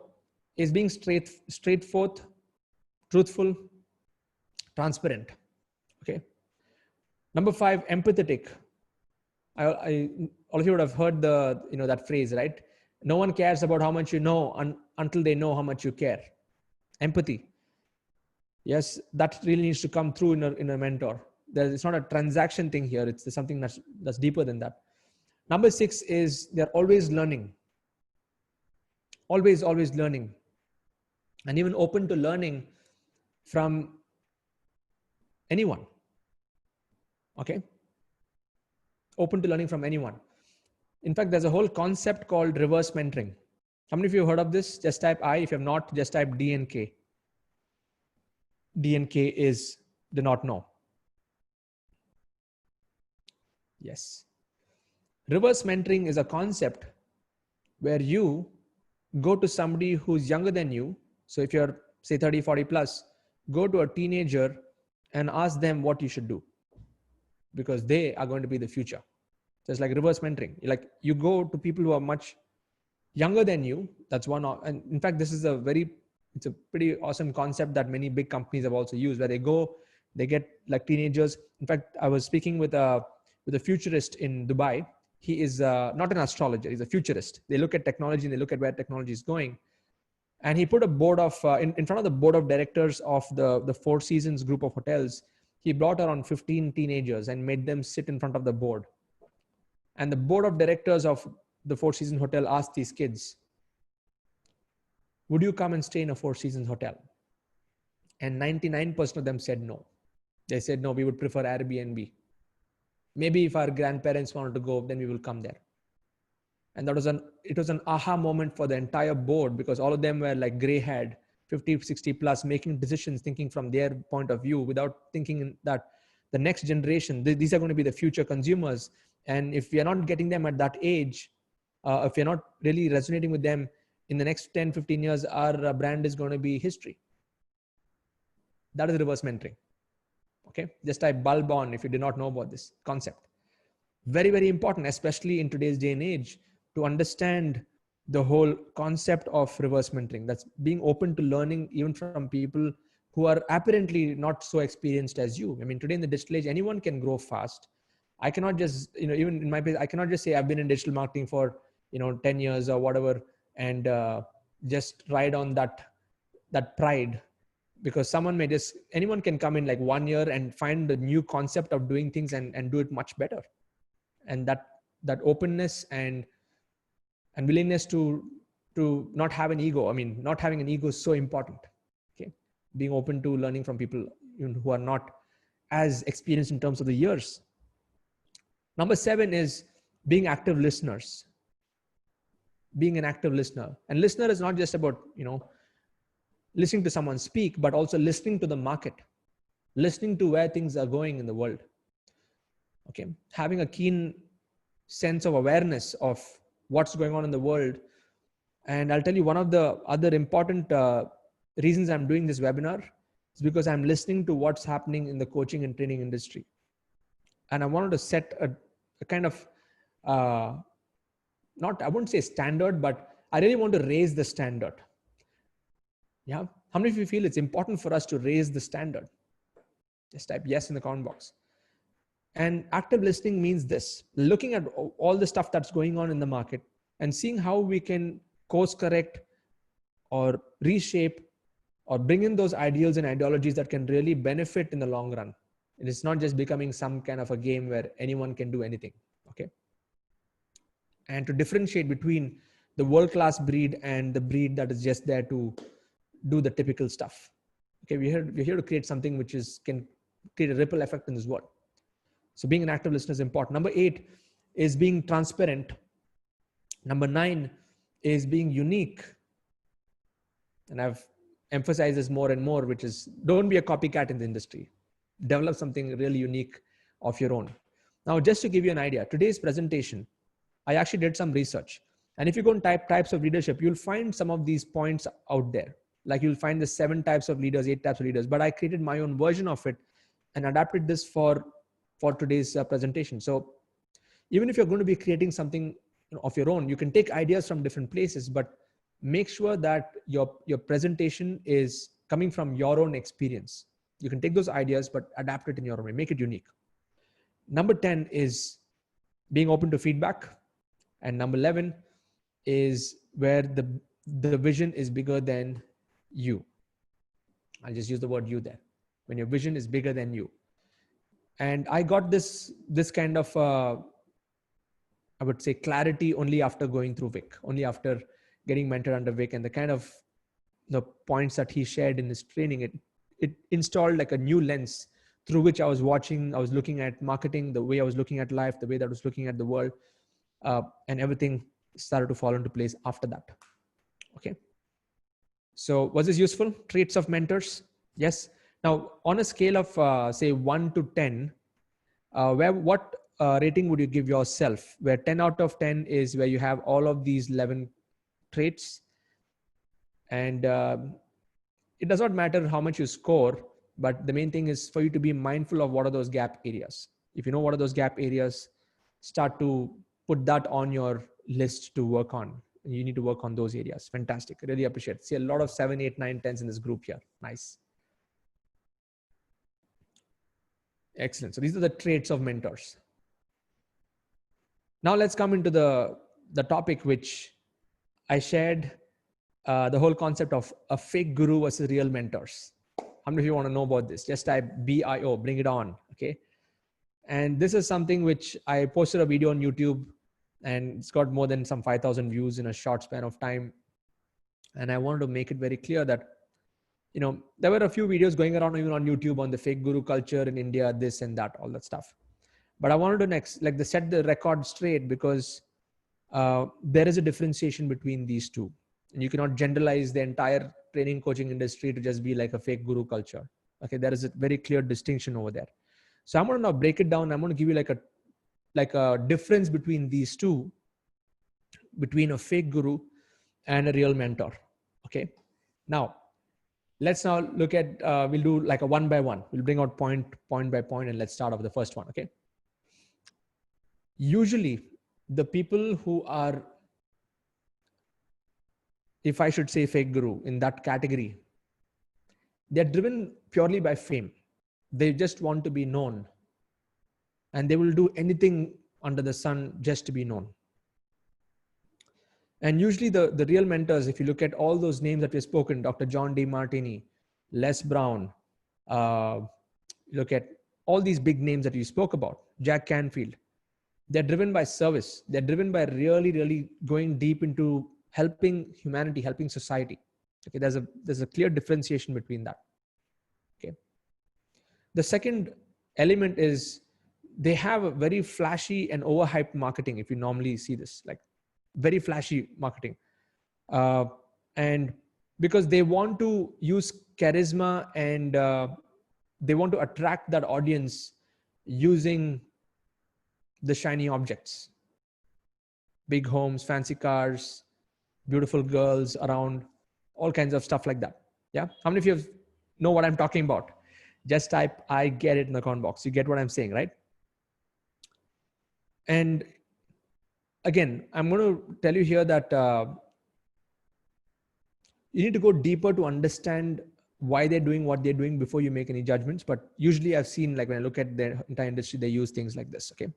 is being straightforward, truthful, transparent. Okay. Number 5, empathetic. All of you would have heard that phrase, right? No one cares about how much you know until they know how much you care. Empathy. Yes, that really needs to come through in a mentor. It's not a transaction thing here. It's something that's deeper than that. Number 6 is they're always learning. Always learning. And even open to learning from anyone. Okay? Open to learning from anyone. In fact, there's a whole concept called reverse mentoring. How many of you have heard of this? Just type I. If you have not, just type D and K. D and K is do not know. Yes. Reverse mentoring is a concept where you go to somebody who's younger than you. So if you're say 30, 40 plus, go to a teenager and ask them what you should do, because they are going to be the future. So it's like reverse mentoring. Like you go to people who are much younger than you. That's one. And in fact, this is it's a pretty awesome concept that many big companies have also used, where they get like teenagers. In fact, I was speaking with a futurist in Dubai. He is not an astrologer. He's a futurist. They look at technology and they look at where technology is going. And he put a board of, in front of the board of directors of the Four Seasons group of hotels. He brought around 15 teenagers and made them sit in front of the board. And the board of directors of the Four Seasons hotel asked these kids, would you come and stay in a Four Seasons hotel? And 99% of them said no. They said, no, we would prefer Airbnb. Maybe if our grandparents wanted to go, then we will come there. And it was an aha moment for the entire board, because all of them were like gray-haired, 50, 60 plus, making decisions, thinking from their point of view without thinking that the next generation, these are going to be the future consumers. And if we are not getting them at that age, if you're not really resonating with them in the next 10, 15 years, our brand is going to be history. That is reverse mentoring. Okay. Just type bulb on if you did not know about this concept. Very, very important, especially in today's day and age, to understand the whole concept of reverse mentoring. That's being open to learning even from people who are apparently not so experienced as you. I mean, today in the digital age, anyone can grow fast. I cannot just, even in my business, I cannot just say I've been in digital marketing for, 10 years or whatever, and just ride on that pride, because anyone can come in like 1 year and find the new concept of doing things and do it much better. And that openness and willingness to not have an ego. I mean, not having an ego is so important. Okay. Being open to learning from people who are not as experienced in terms of the years. Number 7 is being active listeners. Being an active listener. And listener is not just about, listening to someone speak, but also listening to the market, listening to where things are going in the world. Okay. Having a keen sense of awareness of what's going on in the world. And I'll tell you, one of the other important reasons I'm doing this webinar is because I'm listening to what's happening in the coaching and training industry. And I wanted to set a kind of, I wouldn't say standard, but I really want to raise the standard. Yeah. How many of you feel it's important for us to raise the standard? Just type yes in the comment box. And active listening means this: looking at all the stuff that's going on in the market and seeing how we can course correct or reshape or bring in those ideals and ideologies that can really benefit in the long run. It is not just becoming some kind of a game where anyone can do anything. Okay. And to differentiate between the world-class breed and the breed that is just there to do the typical stuff. Okay. We're here to create something which can create a ripple effect in this world. So being an active listener is important. Number 8 is being transparent. Number 9 is being unique. And I've emphasized this more and more, which is don't be a copycat in the industry. Develop something really unique of your own. Now, just to give you an idea, today's presentation, I actually did some research. And if you go and type types of leadership, you'll find some of these points out there. Like you'll find the 7 types of leaders, 8 types of leaders, but I created my own version of it and adapted this for today's presentation. So even if you're going to be creating something of your own, you can take ideas from different places, but make sure that your presentation is coming from your own experience. You can take those ideas, but adapt it in your own way, make it unique. Number 10 is being open to feedback. And number 11 is where the vision is bigger than you. I'll just use the word you there. When your vision is bigger than you. And I got this kind of, I would say, clarity only after going through Vic, only after getting mentored under Vic, and the kind of the points that he shared in his training, it installed like a new lens through which I was looking at marketing, the way I was looking at life, the way that I was looking at the world, and everything started to fall into place after that. Okay. So was this useful? Traits of mentors? Yes. Now, on a scale of say 1 to 10, what rating would you give yourself? Where 10 out of 10 is where you have all of these 11 traits, and it does not matter how much you score, but the main thing is for you to be mindful of what are those gap areas. If you know what are those gap areas, start to put that on your list to work on. You need to work on those areas. Fantastic. Really appreciate it. See a lot of 7, 8, 9, 10s in this group here. Nice. Excellent. So these are the traits of mentors. Now let's come into the topic which I shared, the whole concept of a fake guru versus real mentors. How many of you want to know about this? Just type BIO, bring it on. Okay. And this is something which I posted a video on YouTube, and it's got more than some 5,000 views in a short span of time. And I wanted to make it very clear that, there were a few videos going around even on YouTube on the fake guru culture in India, this and that, all that stuff. But I wanted to set the record straight, because there is a differentiation between these two. And you cannot generalize the entire training coaching industry to just be like a fake guru culture. Okay, there is a very clear distinction over there. So I'm going to now break it down. I'm going to give you like a difference between these two, between a fake guru and a real mentor. Okay. Now, let's now look at, we'll do like a one by one. We'll bring out point by point, and let's start off with the first one. Okay. Usually the people who are, if I should say fake guru in that category, they're driven purely by fame. They just want to be known, and they will do anything under the sun just to be known. And usually the real mentors, if you look at all those names that we've spoken, Dr. John D. Martini, Les Brown, look at all these big names that you spoke about, Jack Canfield, they're driven by service. They're driven by really, really going deep into helping humanity, helping society. Okay, there's a clear differentiation between that. Okay. The second element is they have a very flashy and overhyped marketing. If you normally see this, like very flashy marketing, and because they want to use charisma and they want to attract that audience using the shiny objects, big homes, fancy cars, beautiful girls around, all kinds of stuff like that. Yeah. How many of you know what I'm talking about? Just type, I get it in the comment box. You get what I'm saying, right? And again, I'm going to tell you here that you need to go deeper to understand why they're doing what they're doing before you make any judgments. But usually I've seen, like when I look at the entire industry, they use things like this. Okay.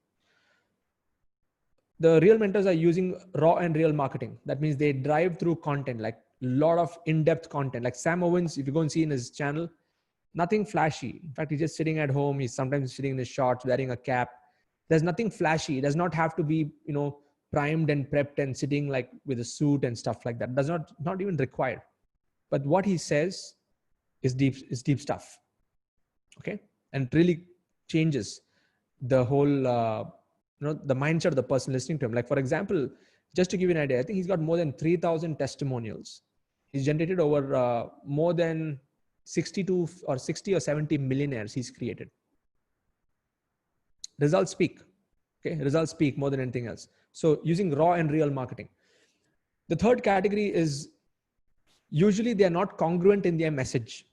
The real mentors are using raw and real marketing. That means they drive through content, like a lot of in-depth content. Like Sam Owens, if you go and see in his channel, nothing flashy. In fact, he's just sitting at home. He's sometimes sitting in his shorts, wearing a cap. There's nothing flashy. It does not have to be, primed and prepped and sitting like with a suit and stuff like that. Does not even required. But what he says is deep stuff. Okay. And it really changes the whole, the mindset of the person listening to him. Like, for example, just to give you an idea, I think he's got more than 3,000 testimonials. He's generated over more than 60 or 70 millionaires he's created. Results speak. Okay. Results speak more than anything else. So using raw and real marketing. The third category is usually they are not congruent in their message.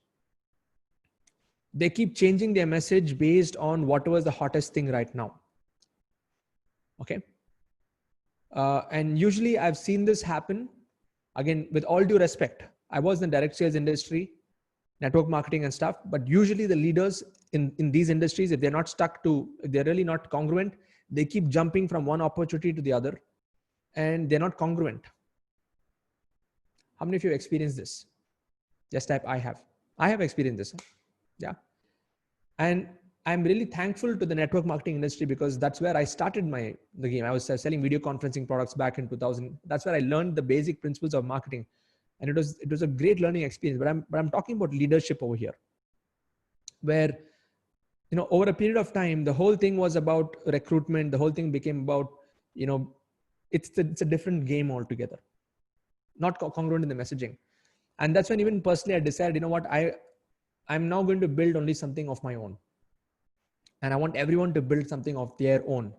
They keep changing their message based on whatever is the hottest thing right now. Okay. And usually I've seen this happen, again, with all due respect. I was in the direct sales industry, network marketing and stuff, but usually the leaders in these industries, if they're not if they're really not congruent, they keep jumping from one opportunity to the other and they're not congruent. How many of you have experienced this? Just type I have. I have experienced this. Yeah. And I'm really thankful to the network marketing industry because that's where I started the game. I was selling video conferencing products back in 2000. That's where I learned the basic principles of marketing. And it was a great learning experience. But I'm talking about leadership over here, where, you know, over a period of time, the whole thing was about recruitment. The whole thing became about, you know, it's a different game altogether, not congruent in the messaging. And that's when even personally I decided, you know what, I'm now going to build only something of my own. And I want everyone to build something of their own.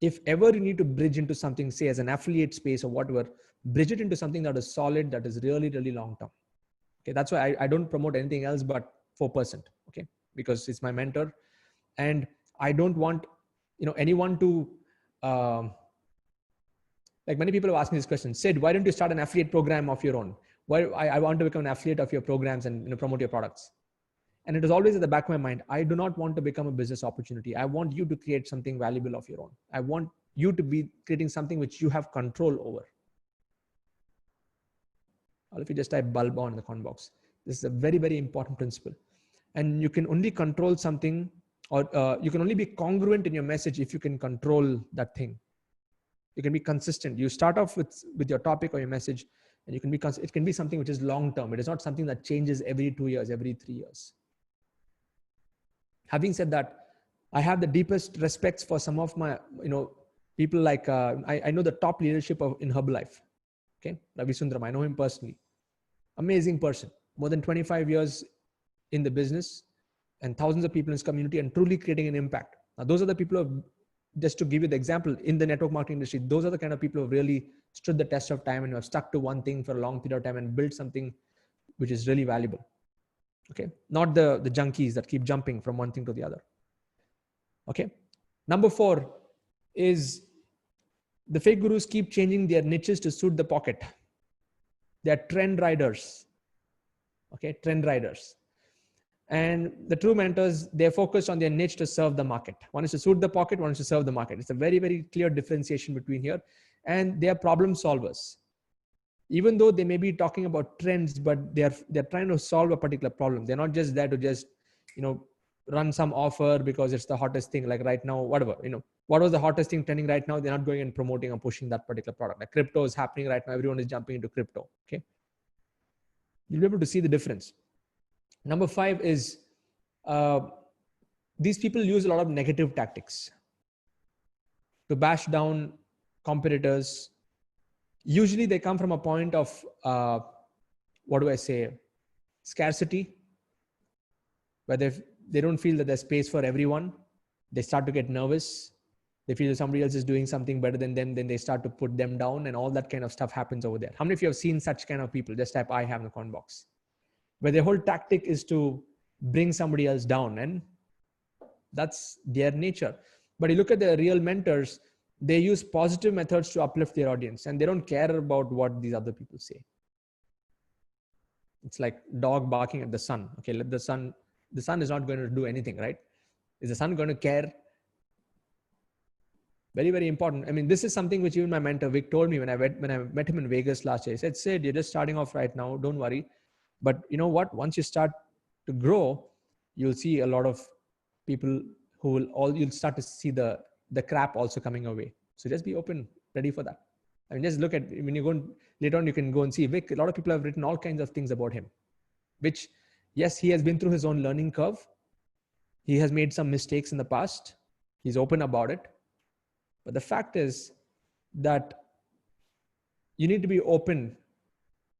If ever you need to bridge into something, say as an affiliate space or whatever, bridge it into something that is solid, that is really, really long term. Okay, that's why I don't promote anything else but 4%. Okay, because it's my mentor, and I don't want, you know, anyone to like many people have asked me this question. Sid, why don't you start an affiliate program of your own? Why I want to become an affiliate of your programs and, you know, promote your products. And it is always at the back of my mind. I do not want to become a business opportunity. I want you to create something valuable of your own. I want you to be creating something which you have control over. Or if you just type bulb on in the comment box, this is a very, very important principle. And you can only control something, or you can only be congruent in your message if you can control that thing. You can be consistent. You start off with your topic or your message, and you can be it can be something which is long term. It is not something that changes every 2 years, every 3 years. Having said that, I have the deepest respects for some of my, you know, people like, I know the top leadership in Herbalife. Okay. Ravi Sundaram, I know him personally. Amazing person. More than 25 years in the business and thousands of people in his community and truly creating an impact. Now, those are the people who, just to give you the example, in the network marketing industry, those are the kind of people who have really stood the test of time and have stuck to one thing for a long period of time and built something which is really valuable. Okay. Not the junkies that keep jumping from one thing to the other. Okay. Number 4 is the fake gurus keep changing their niches to suit the pocket. They're trend riders. Okay. Trend riders. And the true mentors, they're focused on their niche to serve the market. One is to suit the pocket, one is to serve the market. It's a very, very clear differentiation between here. And they are problem solvers. Even though they may be talking about trends, but they're trying to solve a particular problem. They're not just there to just, you know, run some offer because it's the hottest thing. Like right now, whatever, you know, what was the hottest thing trending right now? They're not going and promoting or pushing that particular product. Like crypto is happening right now. Everyone is jumping into crypto. Okay. You'll be able to see the difference. Number 5 is these people use a lot of negative tactics to bash down competitors. Usually they come from a point of, scarcity, where they don't feel that there's space for everyone. They start to get nervous. They feel that somebody else is doing something better than them. Then they start to put them down, and all that kind of stuff happens over there. How many of you have seen such kind of people? Just type I have in the comment box. Where their whole tactic is to bring somebody else down, and that's their nature. But you look at the real mentors, they use positive methods to uplift their audience, and they don't care about what these other people say. It's like dog barking at the sun. Okay, let the sun is not going to do anything, right? Is the sun going to care? Very, very important. I mean, this is something which even my mentor Vic told me when I met him in Vegas last year. He said, Sid, you're just starting off right now. Don't worry. But you know what? Once you start to grow, you'll see a lot of people you'll start to see the crap also coming away. So just be open, ready for that. I mean, just look at, when you go later on, you can go and see Vic. A lot of people have written all kinds of things about him, which, yes, he has been through his own learning curve. He has made some mistakes in the past. He's open about it. But the fact is that you need to be open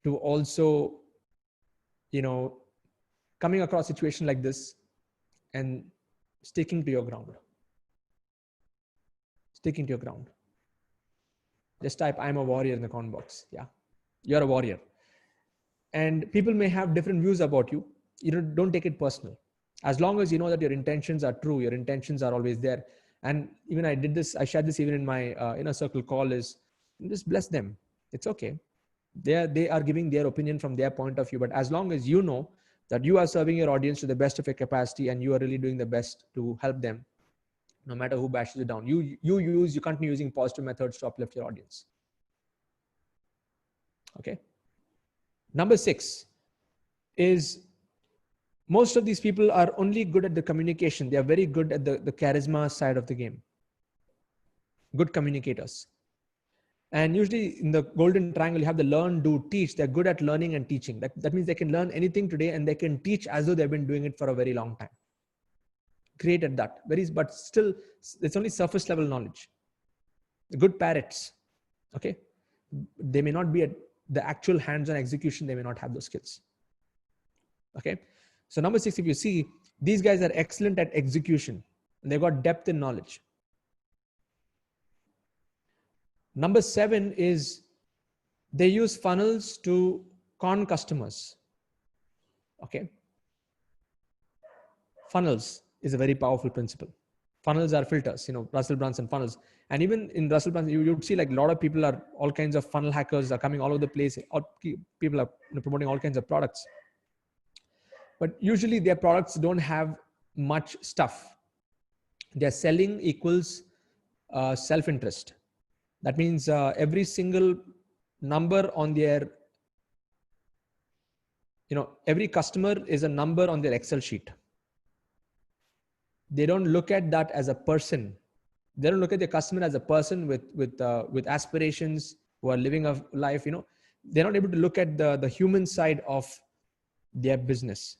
to also, you know, coming across a situation like this and sticking to your ground. Sticking to your ground. Just type I'm a warrior in the comment box. Yeah. You're a warrior. And people may have different views about you. Don't take it personal. As long as you know that your intentions are true, your intentions are always there. And even I shared this even in my inner circle call, is just bless them. It's okay. They are giving their opinion from their point of view. But as long as you know that you are serving your audience to the best of your capacity and you are really doing the best to help them, no matter who bashes you down, you continue using positive methods to uplift your audience. Okay. Number 6 is, most of these people are only good at the communication. They are very good at the charisma side of the game. Good communicators. And usually in the golden triangle, you have the learn, do, teach. They're good at learning and teaching. That means they can learn anything today and they can teach as though they've been doing it for a very long time. Great at that. But still, it's only surface level knowledge. Good parrots. Okay. They may not be at the actual hands-on execution. They may not have those skills. Okay. So number 6, if you see, these guys are excellent at execution and they've got depth in knowledge. Number 7 is they use funnels to con customers. Okay. Funnels is a very powerful principle. Funnels are filters, Russell Brunson funnels. And even in Russell Brunson, you would see like a lot of people are, all kinds of funnel hackers are coming all over the place. All people are promoting all kinds of products. But usually their products don't have much stuff. Their selling equals self-interest. That means every single number on their, every customer is a number on their Excel sheet. They don't look at that as a person. They don't look at their customer as a person with aspirations, who are living a life. They're not able to look at the human side of their business.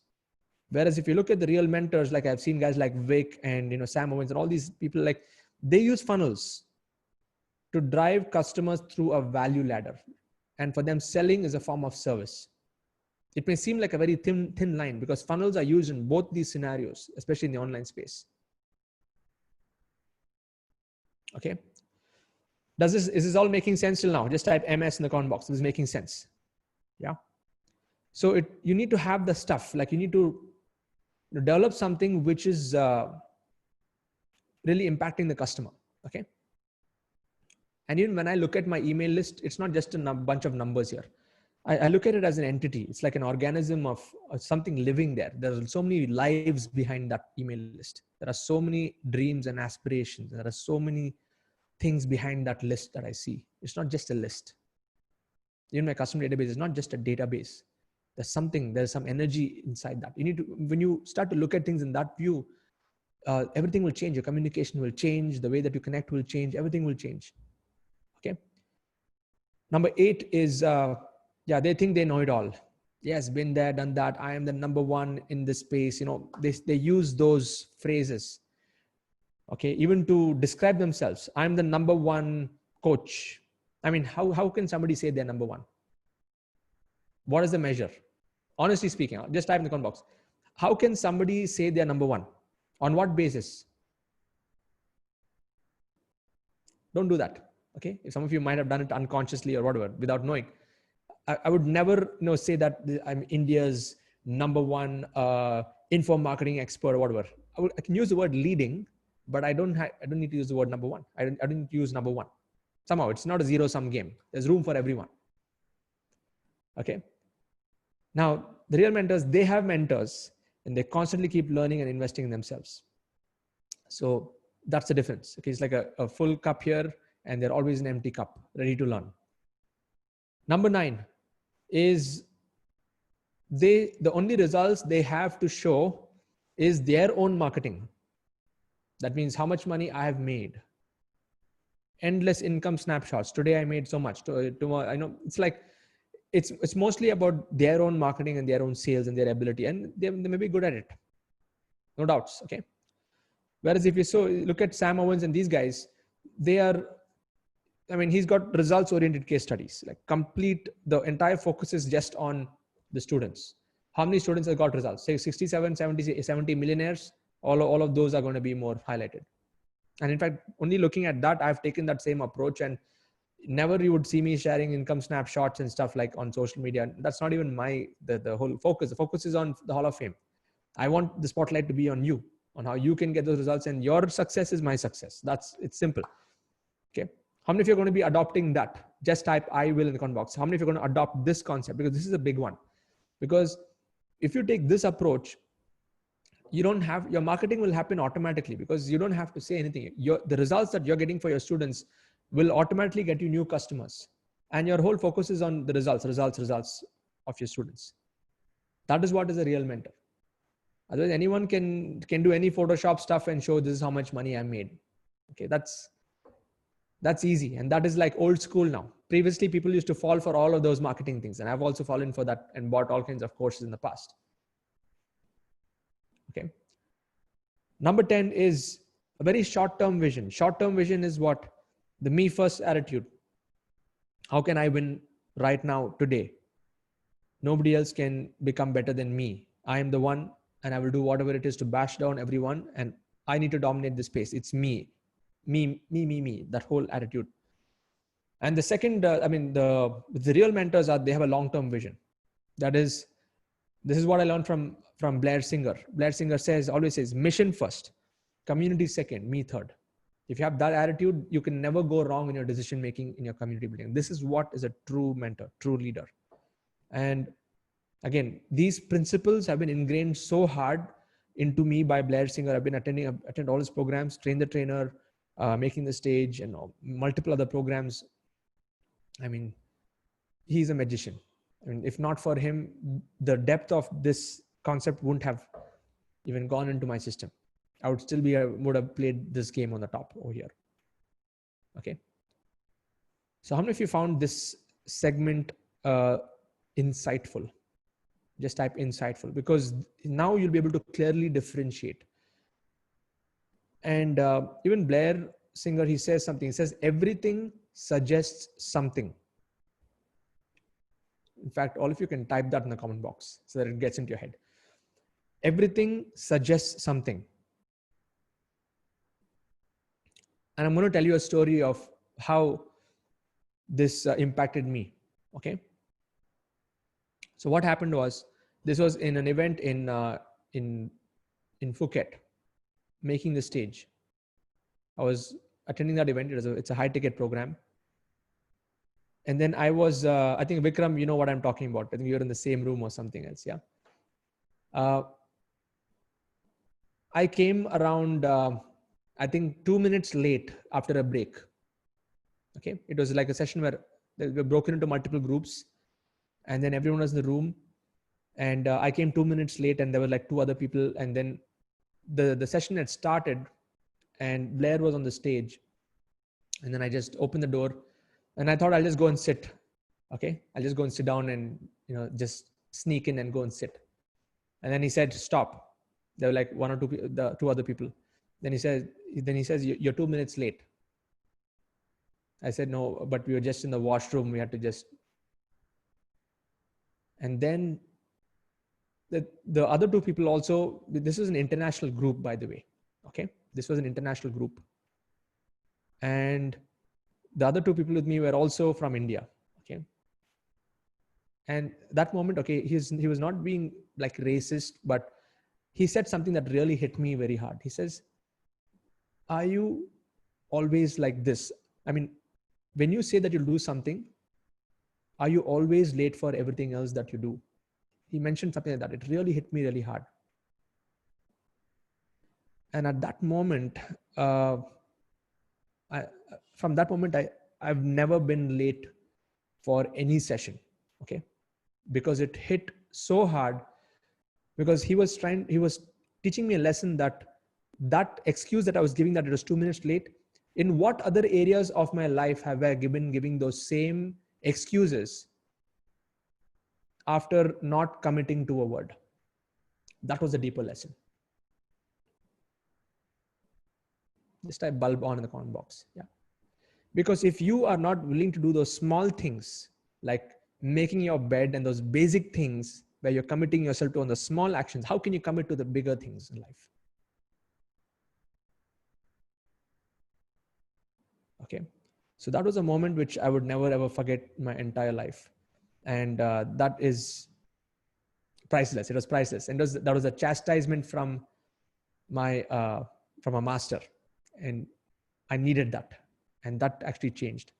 Whereas if you look at the real mentors, like I've seen guys like Vic and Sam Owens and all these people, like they use funnels to drive customers through a value ladder. And for them, selling is a form of service. It may seem like a very thin line because funnels are used in both these scenarios, especially in the online space. Okay. Is this all making sense till now? Just type MS in the comment box. This is making sense. Yeah. So you need to have the stuff, like you need to develop something which is really impacting the customer. Okay. And even when I look at my email list, it's not just a bunch of numbers here. I look at it as an entity. It's like an organism of something living there. There are so many lives behind that email list. There are so many dreams and aspirations. There are so many things behind that list that I see. It's not just a list. Even my customer database is not just a database. There's some energy inside that. When you start to look at things in that view, everything will change. Your communication will change. The way that you connect will change. Everything will change. Okay. Number 8 is, they think they know it all. Yes, been there, done that. I am the number one in this space. They use those phrases. Okay. Even to describe themselves. I'm the number one coach. I mean, how can somebody say they're number one? What is the measure? Honestly speaking, just type in the comment box. How can somebody say they're number one? On what basis? Don't do that. Okay. If some of you might have done it unconsciously or whatever, without knowing, I would never say that I'm India's number one info marketing expert or whatever. I can use the word leading, but I don't need to use the word number one. I don't need to use number one. Somehow it's not a zero-sum game. There's room for everyone. Okay. Now the real mentors, they have mentors and they constantly keep learning and investing in themselves. So that's the difference. Okay. It's like a full cup here and they're always an empty cup, ready to learn. Number 9 is the only results they have to show is their own marketing. That means how much money I have made. Endless income snapshots. Today I made so much. Tomorrow, I know it's like, it's mostly about their own marketing and their own sales and their ability. And they may be good at it. No doubts. Okay. Whereas if you look at Sam Owens and these guys, he's got results oriented case studies, like the entire focus is just on the students. How many students have got results? Say 67, 70 millionaires. All of those are going to be more highlighted. And in fact, only looking at that, I've taken that same approach. And never you would see me sharing income snapshots and stuff like on social media. That's not even the whole focus. The focus is on the Hall of Fame. I want the spotlight to be on you, on how you can get those results, and your success is my success. It's simple. Okay. How many of you are going to be adopting that? Just type I will in the comment box. How many of you are going to adopt this concept? Because this is a big one. Because if you take this approach, your marketing will happen automatically, because you don't have to say anything. The results that you're getting for your students will automatically get you new customers, and your whole focus is on the results of your students. That is what is a real mentor. Otherwise, anyone can do any Photoshop stuff and show this is how much money I made. Okay, that's easy, and that is like old school now. Previously, people used to fall for all of those marketing things, and I've also fallen for that and bought all kinds of courses in the past. Okay. Number 10 is a very short-term vision. Short-term vision is what? The me first attitude. How can I win right now, today? Nobody else can become better than me. I am the one, and I will do whatever it is to bash down everyone, and I need to dominate the space. It's me, that whole attitude. And the second, the real mentors they have a long-term vision. This is what I learned from Blair Singer. Blair Singer always says, mission first, community second, me third. If you have that attitude, you can never go wrong in your decision making, in your community building. This is what is a true mentor, true leader. And again, these principles have been ingrained so hard into me by Blair Singer. I've been attend all his programs, Train the Trainer, Making the Stage, and multiple other programs. I mean, he's a magician. I mean, if not for him, the depth of this concept wouldn't have even gone into my system. I would still would have played this game on the top over here. Okay. So how many of you found this segment insightful? Just type insightful, because now you'll be able to clearly differentiate. And even Blair Singer, he says something. He says, everything suggests something. In fact, all of you can type that in the comment box so that it gets into your head. Everything suggests something. And I'm going to tell you a story of how this impacted me. Okay. So what happened was, this was in an event in Phuket, Making the Stage. I was attending that event. It's a high ticket program. And then I was, I think Vikram, you know what I'm talking about. I think you're in the same room or something else. Yeah. I came around, I think 2 minutes late after a break. Okay. It was like a session where they were broken into multiple groups, and then everyone was in the room. And I came 2 minutes late, and there were like 2 other people. And then the session had started, and Blair was on the stage. And then I just opened the door, and I thought I'll just go and sit. Okay. I'll just go and sit down and, just sneak in and go and sit. And then he said, stop. There were like 1 or 2 other people. Then he says, you're 2 minutes late. I said, no, but we were just in the washroom. We had to just. And then the other 2 people also, this was an international group, by the way. Okay. This was an international group. And the other 2 people with me were also from India. Okay. And that moment, okay, he was not being like racist, but he said something that really hit me very hard. He says, are you always like this? I mean, when you say that you'll do something, are you always late for everything else that you do? He mentioned something like that. It really hit me really hard. And at that moment, from that moment, I've never been late for any session. Okay. Because it hit so hard, because he was teaching me a lesson that excuse that I was giving, that it was 2 minutes late, in what other areas of my life have I giving those same excuses after not committing to a word? That was a deeper lesson. Just type bulb on in the comment box. Yeah. Because if you are not willing to do those small things, like making your bed and those basic things where you're committing yourself to on the small actions, how can you commit to the bigger things in life? Okay. So that was a moment which I would never ever forget my entire life. And that is priceless. It was priceless. And that was a chastisement my from a master, and I needed that, and that actually changed.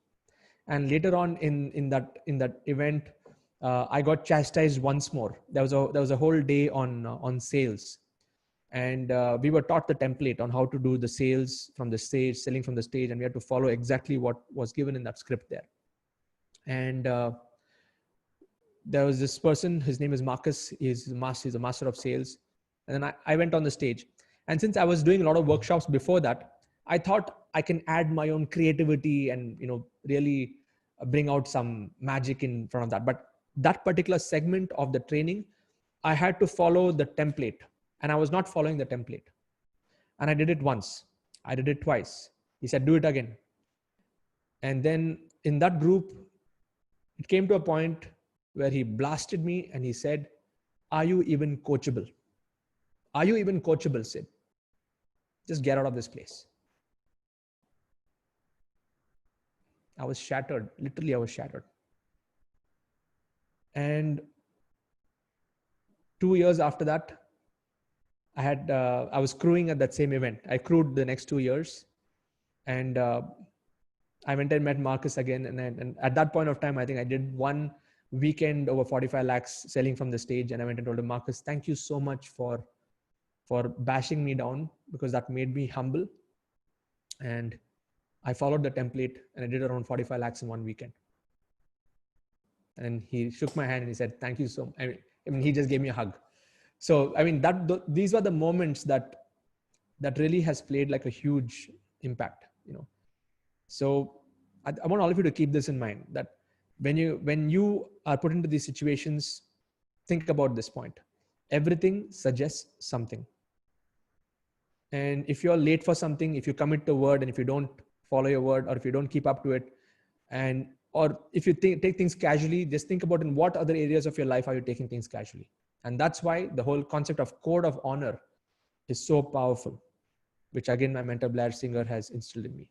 And later on in that event, I got chastised once more. There was a whole day on sales, and we were taught the template on how to do the sales from the stage, selling from the stage, and we had to follow exactly what was given in that script there. And there was this person, his name is Marcus. He's a master of sales. And then I went on the stage. And since I was doing a lot of workshops before that, I thought I can add my own creativity and, really bring out some magic in front of that. But that particular segment of the training, I had to follow the template, and I was not following the template. And I did it once. I did it twice. He said, do it again. And then in that group, it came to a point where he blasted me and he said, are you even coachable? Are you even coachable, Sid? Just get out of this place. I was shattered. Literally, I was shattered. And 2 years after that, I was crewing at that same event. I crewed the next 2 years. And I went and met Marcus again. And at that point of time, I think I did one weekend over 45 lakhs selling from the stage. And I went and told him, Marcus, thank you so much for bashing me down, because that made me humble. And I followed the template and I did around 45 lakhs in one weekend. And he shook my hand and he said, thank you so much. I mean, he just gave me a hug. So, I mean, these were the moments that really has played like a huge impact, So I want all of you to keep this in mind, that when you are put into these situations, think about this point. Everything suggests something. And if you're late for something, if you commit to a word and if you don't follow your word, or if you don't keep up to it, or if you take things casually, just think about in what other areas of your life are you taking things casually. And that's why the whole concept of code of honor is so powerful, which again, my mentor Blair Singer has instilled in me.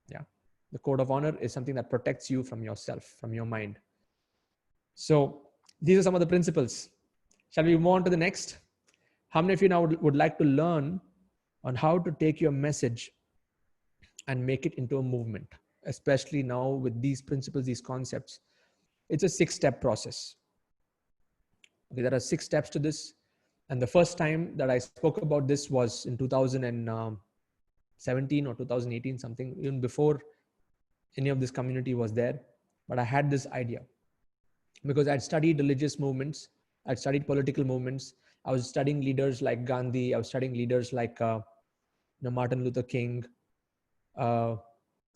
Yeah. The code of honor is something that protects you from yourself, from your mind. So these are some of the principles. Shall we move on to the next? How many of you now would like to learn on how to take your message and make it into a movement, especially now with these principles, these concepts? It's a 6-step process. Okay, there are 6 steps to this. And the first time that I spoke about this was in 2017 or 2018, something, even before any of this community was there. But I had this idea because I'd studied religious movements. I'd studied political movements. I was studying leaders like Gandhi. I was studying leaders like Martin Luther King,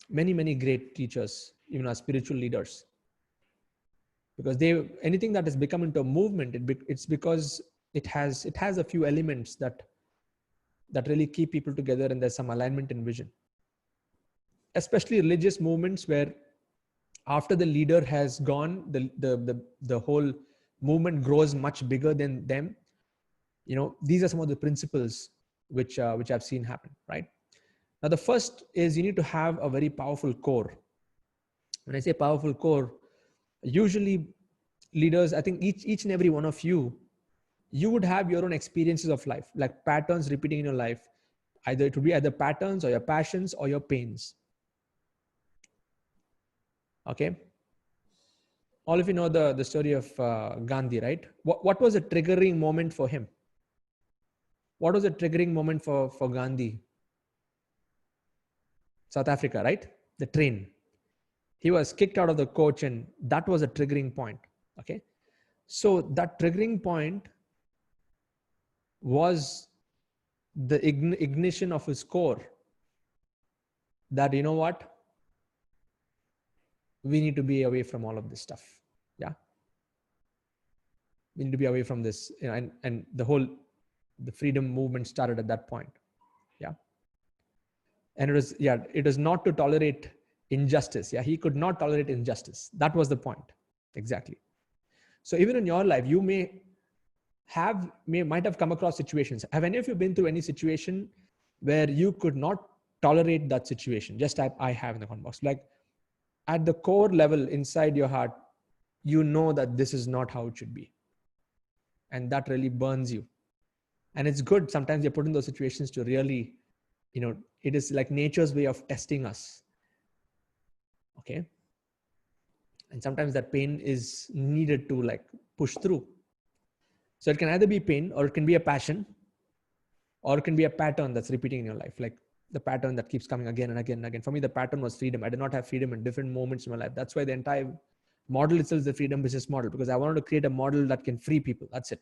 many, many great teachers, even our spiritual leaders. Because anything that has become into a movement, it's because it has a few elements that really keep people together, and there's some alignment in vision. Especially religious movements, where after the leader has gone, the whole movement grows much bigger than them. These are some of the principles which I've seen happen, right? Now, the first is you need to have a very powerful core. When I say powerful core, usually leaders, I think each and every one of you would have your own experiences of life, like patterns repeating in your life. Either it would be either patterns or your passions or your pains. Okay. All of you know the story of Gandhi, right? What was a triggering moment for him? What was a triggering moment for Gandhi? South Africa, right? The train. He was kicked out of the coach, and that was a triggering point. Okay. So that triggering point was the ignition of his core, that, you know what? We need to be away from all of this stuff. Yeah. We need to be away from this. And the freedom movement started at that point. Yeah. And it was not to tolerate injustice. Yeah. He could not tolerate injustice. That was the point. Exactly. So even in your life, you might have come across situations. Have any of you been through any situation where you could not tolerate that situation. Just type I have in the comment box. Like at the core level inside your heart, you know that this is not how it should be. And that really burns you. And it's good. Sometimes you're put in those situations to really, it is like nature's way of testing us. Okay. And sometimes that pain is needed to like push through. So it can either be pain, or it can be a passion, or it can be a pattern that's repeating in your life. Like the pattern that keeps coming again and again and again. For me, the pattern was freedom. I did not have freedom in different moments in my life. That's why the entire model itself is the freedom business model, because I wanted to create a model that can free people. That's it.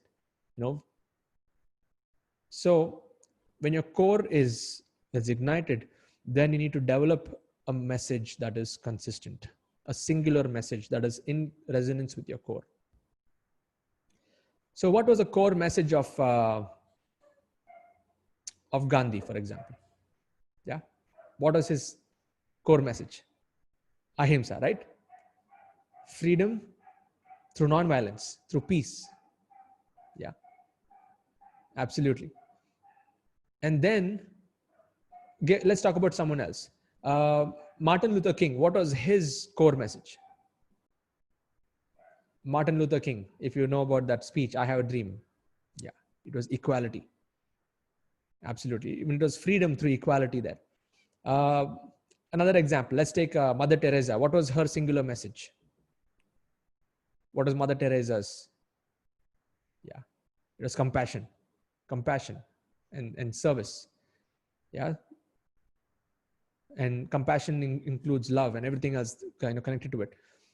So when your core is ignited, then you need to develop a message that is consistent, a singular message that is in resonance with your core. So what was the core message of Gandhi, for example? Yeah. What was his core message? Ahimsa, right? Freedom through non-violence, through peace. Yeah. Absolutely. And then let's talk about someone else. Martin Luther King, what was his core message? Martin Luther King, if you know about that speech, I have a dream. Yeah, it was equality. Absolutely. It was freedom through equality there. Another example, let's take Mother Teresa. What was her singular message? What was Mother Teresa's? Yeah, it was compassion and service. Yeah. And compassion includes love and everything else kind of connected to it.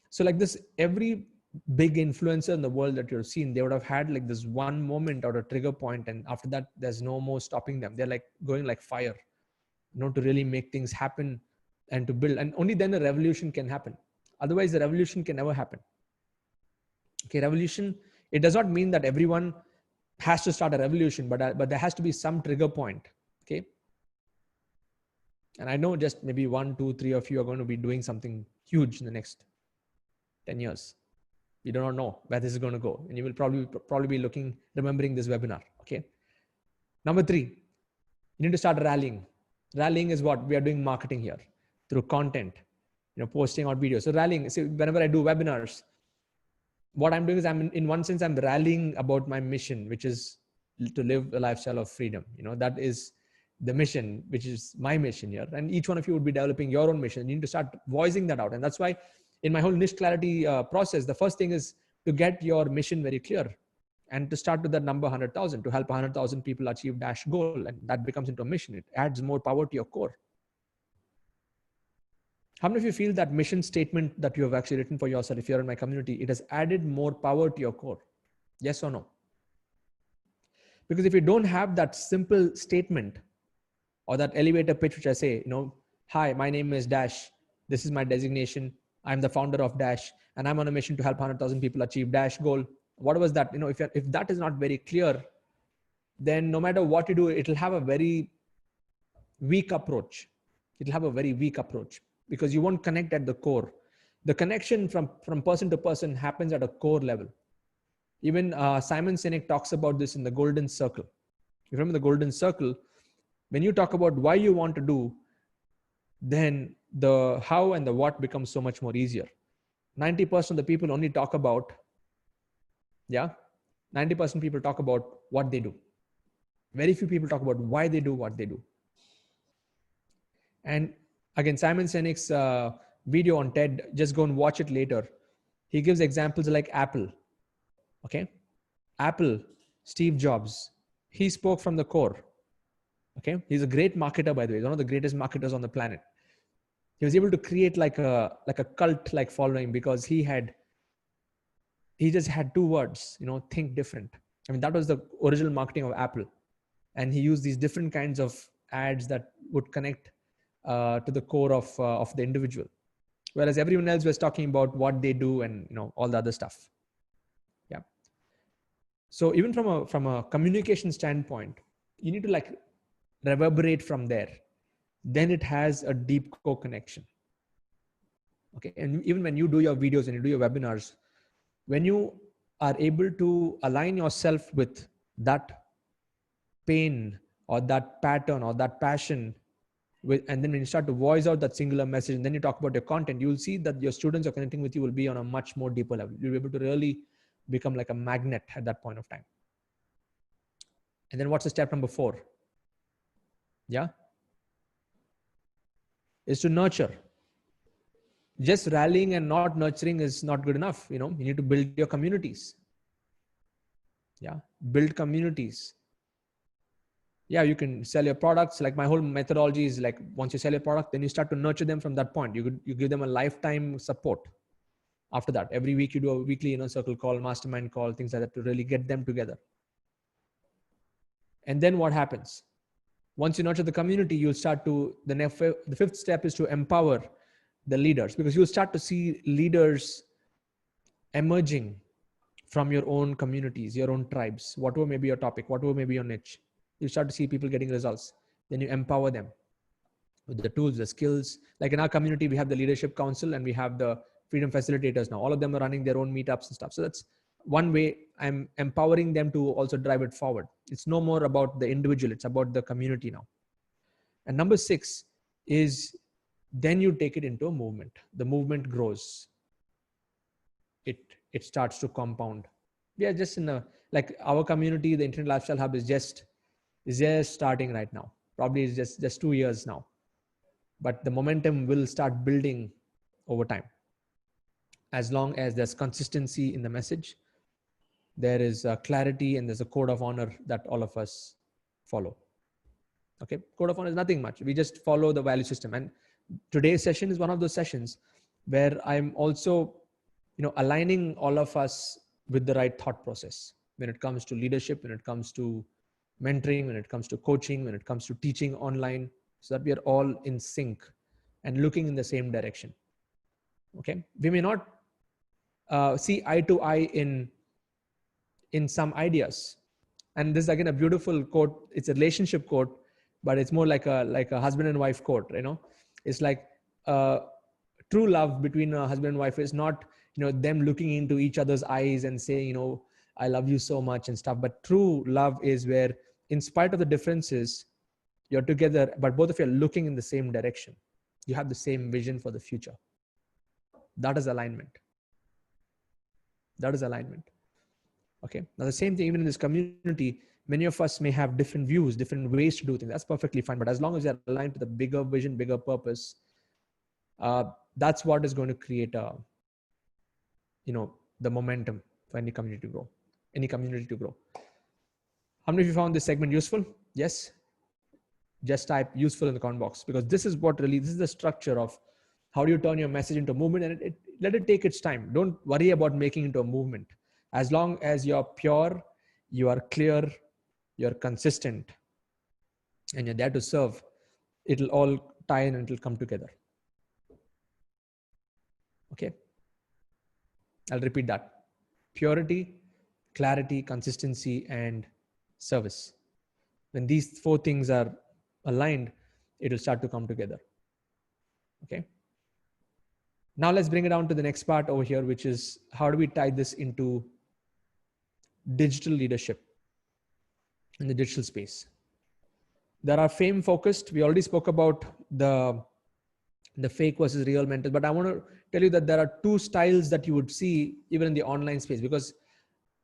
So like this, every big influencer in the world that you're seeing, they would have had like this one moment or a trigger point, and after that there's no more stopping them. They're like going like fire, to really make things happen and to build. And only then a revolution can happen. Otherwise the revolution can never happen. Okay, revolution, it does not mean that everyone has to start a revolution, but there has to be some trigger point. Okay. And I know just maybe 1, 2, 3 of you are going to be doing something huge in the next 10 years. You do not know where this is going to go. And you will probably be remembering this webinar. Okay. Number 3, you need to start rallying. Rallying is what? We are doing marketing here through content, posting out videos. So rallying, see, whenever I do webinars, what I'm doing is in one sense, I'm rallying about my mission, which is to live a lifestyle of freedom. That is the mission, which is my mission here. And each one of you would be developing your own mission. You need to start voicing that out. And that's why in my whole niche clarity process, the first thing is to get your mission very clear and to start with that number 100,000, to help 100,000 people achieve dash goal. And that becomes into a mission. It adds more power to your core. How many of you feel that mission statement that you have actually written for yourself, if you're in my community, it has added more power to your core? Yes or no? Because if you don't have that simple statement or that elevator pitch, which I say, hi, my name is Dash. This is my designation. I'm the founder of Dash, and I'm on a mission to help 100,000 people achieve Dash goal. What was that? If that is not very clear, then no matter what you do, it'll have a very weak approach. It'll have a very weak approach because you won't connect at the core. The connection from person to person happens at a core level. Even Simon Sinek talks about this in the Golden Circle. You remember the Golden Circle? When you talk about why you want to do, then the how and the what becomes so much more easier. 90% of the people only talk about, 90% people talk about what they do. Very few people talk about why they do what they do. And again, Simon Sinek's video on TED, just go and watch it later. He gives examples like Apple. Okay. Apple, Steve Jobs, he spoke from the core. Okay. He's a great marketer, by the way. He's one of the greatest marketers on the planet. He was able to create like a cult like following because he just had 2 words, think different. I mean, that was the original marketing of Apple. And he used these different kinds of ads that would connect to the core of the individual. Whereas everyone else was talking about what they do and, all the other stuff. Yeah. So even from a communication standpoint, you need to like reverberate from there. Then it has a deep core connection. Okay. And even when you do your videos and you do your webinars, when you are able to align yourself with that pain or that pattern or that passion And then when you start to voice out that singular message, and then you talk about your content, you'll see that your students are connecting with you will be on a much more deeper level. You'll be able to really become like a magnet at that point of time. And then what's the step number 4? Yeah. Is to nurture. Just rallying and not nurturing is not good enough. You need to build your communities. Yeah. Build communities. Yeah, you can sell your products. Like my whole methodology is like, once you sell your product, then you start to nurture them from that point. You give them a lifetime support. After that, every week you do a weekly inner circle call, mastermind call, things like that to really get them together. And then what happens? Once you nurture the community, you'll start to, the 5th step is to empower the leaders, because you'll start to see leaders emerging from your own communities, your own tribes, whatever may be your topic, whatever may be your niche. You start to see people getting results. Then you empower them with the tools, the skills. Like in our community, we have the leadership council and we have the freedom facilitators now. All of them are running their own meetups and stuff. So that's one way I'm empowering them to also drive it forward. It's no more about the individual. It's about the community now. And number 6 is then you take it into a movement. The movement grows. It starts to compound. We are just in like our community, the Internet Lifestyle Hub is just starting right now. Probably it's just 2 years now. But the momentum will start building over time. As long as there's consistency in the message, there is clarity, and there's a code of honor that all of us follow. Okay, code of honor is nothing much. We just follow the value system. And today's session is one of those sessions where I'm also, aligning all of us with the right thought process when it comes to leadership, when it comes to mentoring, when it comes to coaching, when it comes to teaching online, so that we are all in sync and looking in the same direction. Okay, we may not see eye to eye in some ideas, and this is again a beautiful quote. It's a relationship quote, but it's more like a husband and wife quote. It's like true love between a husband and wife is not them looking into each other's eyes and saying I love you so much and stuff. But true love is where, in spite of the differences, you're together, but both of you are looking in the same direction. You have the same vision for the future. That is alignment. That is alignment. Okay. Now the same thing, even in this community, many of us may have different views, different ways to do things. That's perfectly fine. But as long as you're aligned to the bigger vision, bigger purpose, that's what is going to create the momentum for any community to grow. How many of you found this segment useful? Yes. Just type useful in the comment box, because this is the structure of how do you turn your message into a movement, and let it take its time. Don't worry about making it into a movement. As long as you're pure, you are clear, you're consistent, and you're there to serve, it'll all tie in and it'll come together. Okay. I'll repeat that. Purity, clarity, consistency, and service. When these 4 things are aligned, it will start to come together. Okay. Now let's bring it down to the next part over here, which is how do we tie this into digital leadership in the digital space? There are fame focused. We already spoke about the fake versus real mentors, but I want to tell you that there are 2 styles that you would see even in the online space, because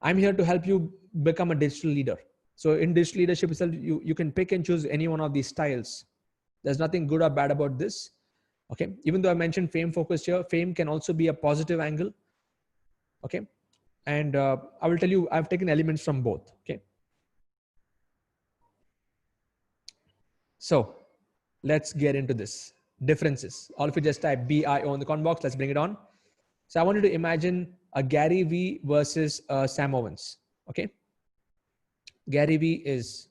I'm here to help you become a digital leader. So in digital leadership itself, you can pick and choose any one of these styles. There's nothing good or bad about this. Okay. Even though I mentioned fame focused here, fame can also be a positive angle. Okay. And I will tell you, I've taken elements from both. Okay. So let's get into this. Differences. All of you just type BIO in the comment box. Let's bring it on. So I want you to imagine a Gary Vee versus Sam Owens. Okay. Gary Vee is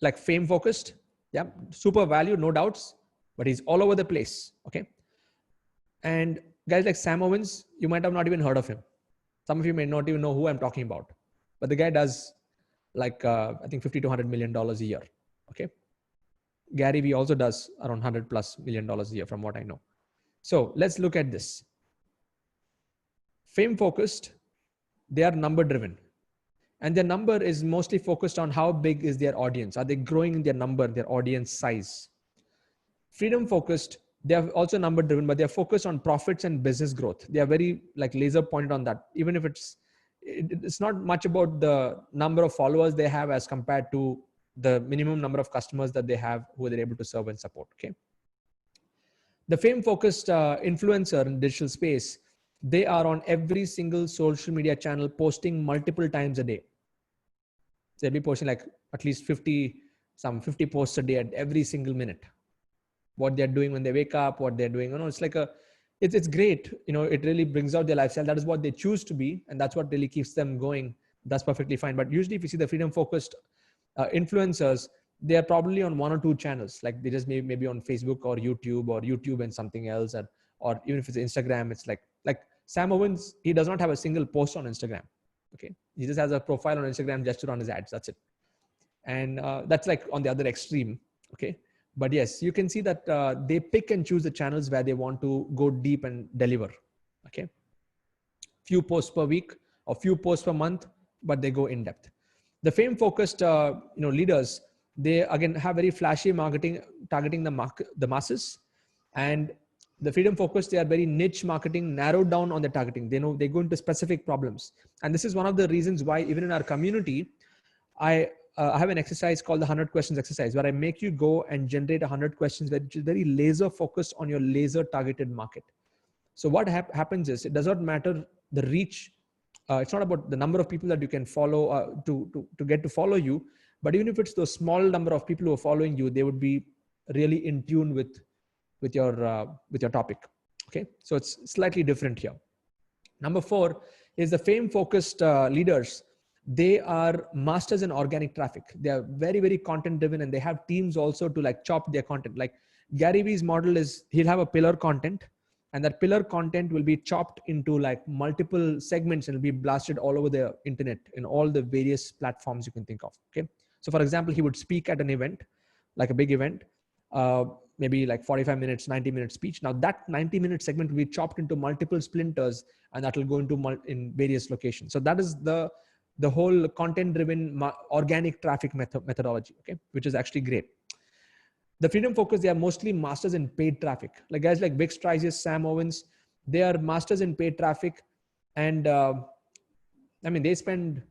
like fame focused. Yeah. Super value, no doubts, but he's all over the place. Okay. And guys like Sam Owens, you might have not even heard of him. Some of you may not even know who I'm talking about, but the guy does like, I think $50 to $100 million a year. Okay. Gary Vee also does around $100+ million a year from what I know. So let's look at this. Fame focused, they are number driven, and their number is mostly focused on how big is their audience. Are they growing in their number, their audience size? Freedom focused, they are also number driven, but they are focused on profits and business growth. They are very like laser pointed on that. Even if it's not much about the number of followers they have as compared to the minimum number of customers that they have who they're able to serve and support. Okay. The fame focused influencer in digital space, they are on every single social media channel posting multiple times a day. So they'll be posting like at least 50 posts a day at every single minute. What they're doing when they wake up, what they're doing, it's like it's great. It really brings out their lifestyle. That is what they choose to be, and that's what really keeps them going. That's perfectly fine. But usually if you see the freedom focused influencers, they are probably on one or two channels. Like they just maybe on Facebook or YouTube and something else, or even if it's Instagram, it's like Sam Owens, he does not have a single post on Instagram. Okay. He just has a profile on Instagram just to run his ads. That's it. And that's like on the other extreme. Okay. But yes, you can see that they pick and choose the channels where they want to go deep and deliver. Okay. Few posts per week or few posts per month, but they go in depth. The fame focused, leaders, they again have very flashy marketing, targeting the masses, and the freedom focused, they are very niche marketing, narrowed down on the targeting. They go into specific problems. And this is one of the reasons why even in our community, I have an exercise called the 100 questions exercise, where I make you go and generate 100 questions, which is very laser focused on your laser targeted market. So what happens is, it does not matter the reach. It's not about the number of people that you can follow to get to follow you, but even if it's the small number of people who are following you, they would be really in tune with your topic. Okay, so it's slightly different here. Number 4 is the fame focused leaders. They are masters in organic traffic. They are very, very content driven, and they have teams also to like chop their content. Like Gary Vee's model is, he'll have a pillar content, and that pillar content will be chopped into like multiple segments and will be blasted all over the internet in all the various platforms you can think of. Okay. So for example, he would speak at an event, like a big event, maybe like 45 minutes, 90-minute speech. Now that 90-minute segment will be chopped into multiple splinters, and that will go into in various locations. So that is the whole content driven organic traffic methodology. Okay. Which is actually great. The freedom focus, they are mostly masters in paid traffic. Like guys like Vic Strizius, Sam Owens, they are masters in paid traffic. And they spend,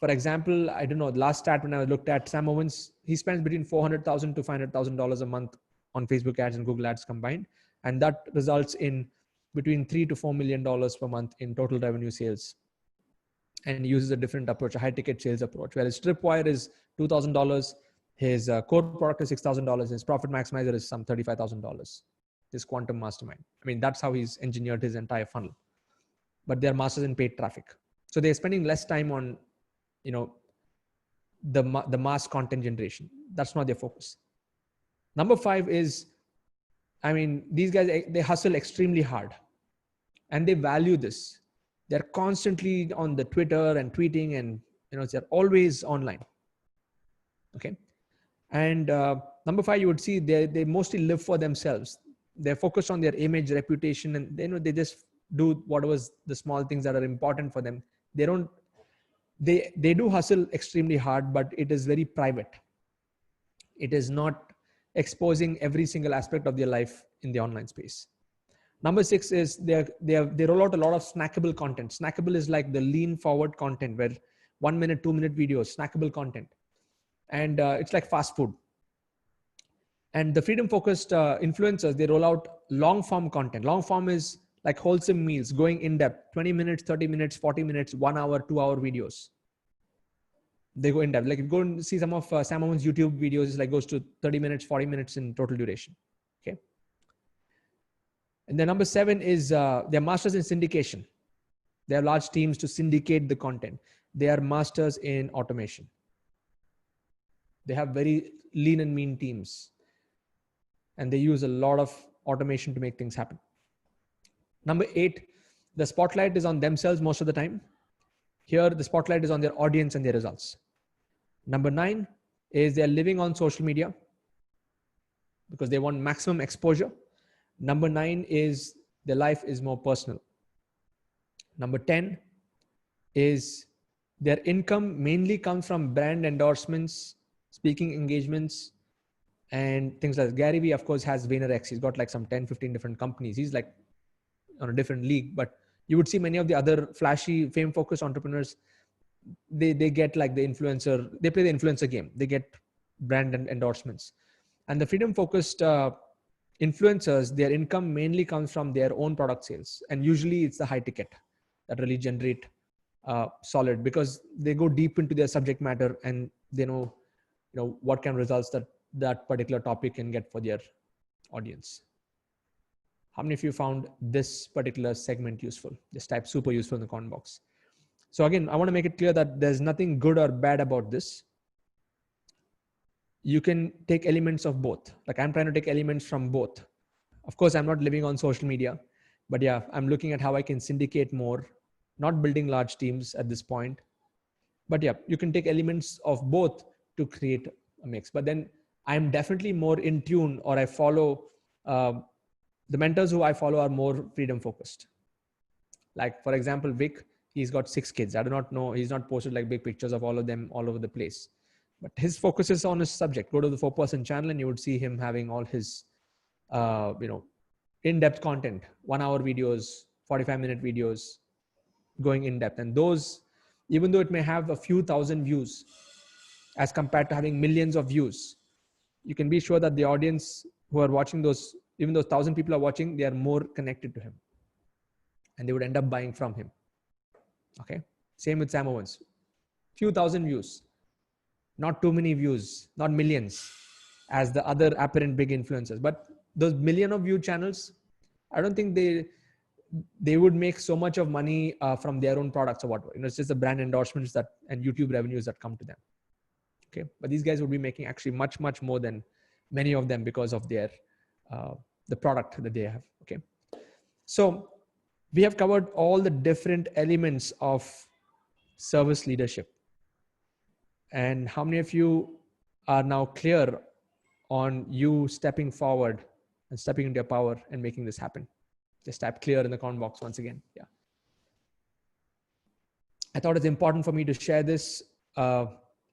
for example, I don't know, the last stat when I looked at Sam Owens, he spends between $400,000 to $500,000 a month on Facebook ads and Google ads combined. And that results in between $3 to $4 million per month in total revenue sales. And he uses a different approach, a high ticket sales approach, whereas Tripwire is $2,000. His core product is $6,000. His profit maximizer is some $35,000. This quantum mastermind. That's how he's engineered his entire funnel. But they're masters in paid traffic. So they're spending less time on, the mass content generation. That's not their focus. Number 5 is, these guys, they hustle extremely hard, and they value this. They're constantly on the Twitter and tweeting, and they're always online. Okay. And number 5, you would see they mostly live for themselves. They're focused on their image, reputation, and they just do whatever the small things that are important for them. They do hustle extremely hard, but it is very private. It is not exposing every single aspect of their life in the online space. Number 6 is they roll out a lot of snackable content. Snackable is like the lean forward content, where 1 minute, 2 minute videos, snackable content. And it's like fast food. And the freedom focused influencers, they roll out long form content. Long form is like wholesome meals, going in depth, 20 minutes, 30 minutes, 40 minutes, 1 hour, 2 hour videos. They go in depth. Like if you go and see some of Sam Owens' YouTube videos, it's like goes to 30 minutes, 40 minutes in total duration. Okay. And then number 7 is they're masters in syndication. They have large teams to syndicate the content. They are masters in automation. They have very lean and mean teams, and they use a lot of automation to make things happen. Number 8, the spotlight is on themselves most of the time. Here, the spotlight is on their audience and their results. Number 9 is they're living on social media because they want maximum exposure. Number 9 is their life is more personal. Number 10 is their income mainly comes from brand endorsements, speaking engagements, and things like Gary Vee, of course, has VaynerX. He's got like some 10, 15 different companies. He's like on a different league, but you would see many of the other flashy, fame-focused entrepreneurs, they get like the influencer, they play the influencer game. They get brand and endorsements. And the freedom-focused influencers, their income mainly comes from their own product sales. And usually it's the high ticket that really generate solid, because they go deep into their subject matter and they know, what kind of results that particular topic can get for their audience. How many of you found this particular segment useful? Just type super useful in the comment box. So again, I want to make it clear that there's nothing good or bad about this. You can take elements of both. Like I'm trying to take elements from both. Of course, I'm not living on social media, but yeah, I'm looking at how I can syndicate more, not building large teams at this point. But yeah, you can take elements of both to create a mix. But then I'm definitely more in tune, or I follow, the mentors who I follow are more freedom focused. Like for example, Vic, he's got 6 kids. I do not know, he's not posted like big pictures of all of them all over the place. But his focus is on his subject. Go to the 4% channel and you would see him having all his, in-depth content, 1-hour videos, 45-minute videos, going in depth. And those, even though it may have a few thousand views as compared to having millions of views, you can be sure that the audience who are watching those, even though 1,000 people are watching, they are more connected to him and they would end up buying from him. Okay. Same with Sam Owens. Few thousand views, not too many views, not millions as the other apparent big influencers. But those million of view channels, I don't think they would make so much of money from their own products or whatever. It's just the brand endorsements that and YouTube revenues that come to them. Okay. But these guys would be making actually much, much more than many of them because of their, the product that they have. Okay. So we have covered all the different elements of service leadership. And how many of you are now clear on you stepping forward and stepping into your power and making this happen? Just type clear in the comment box once again. Yeah. I thought it's important for me to share this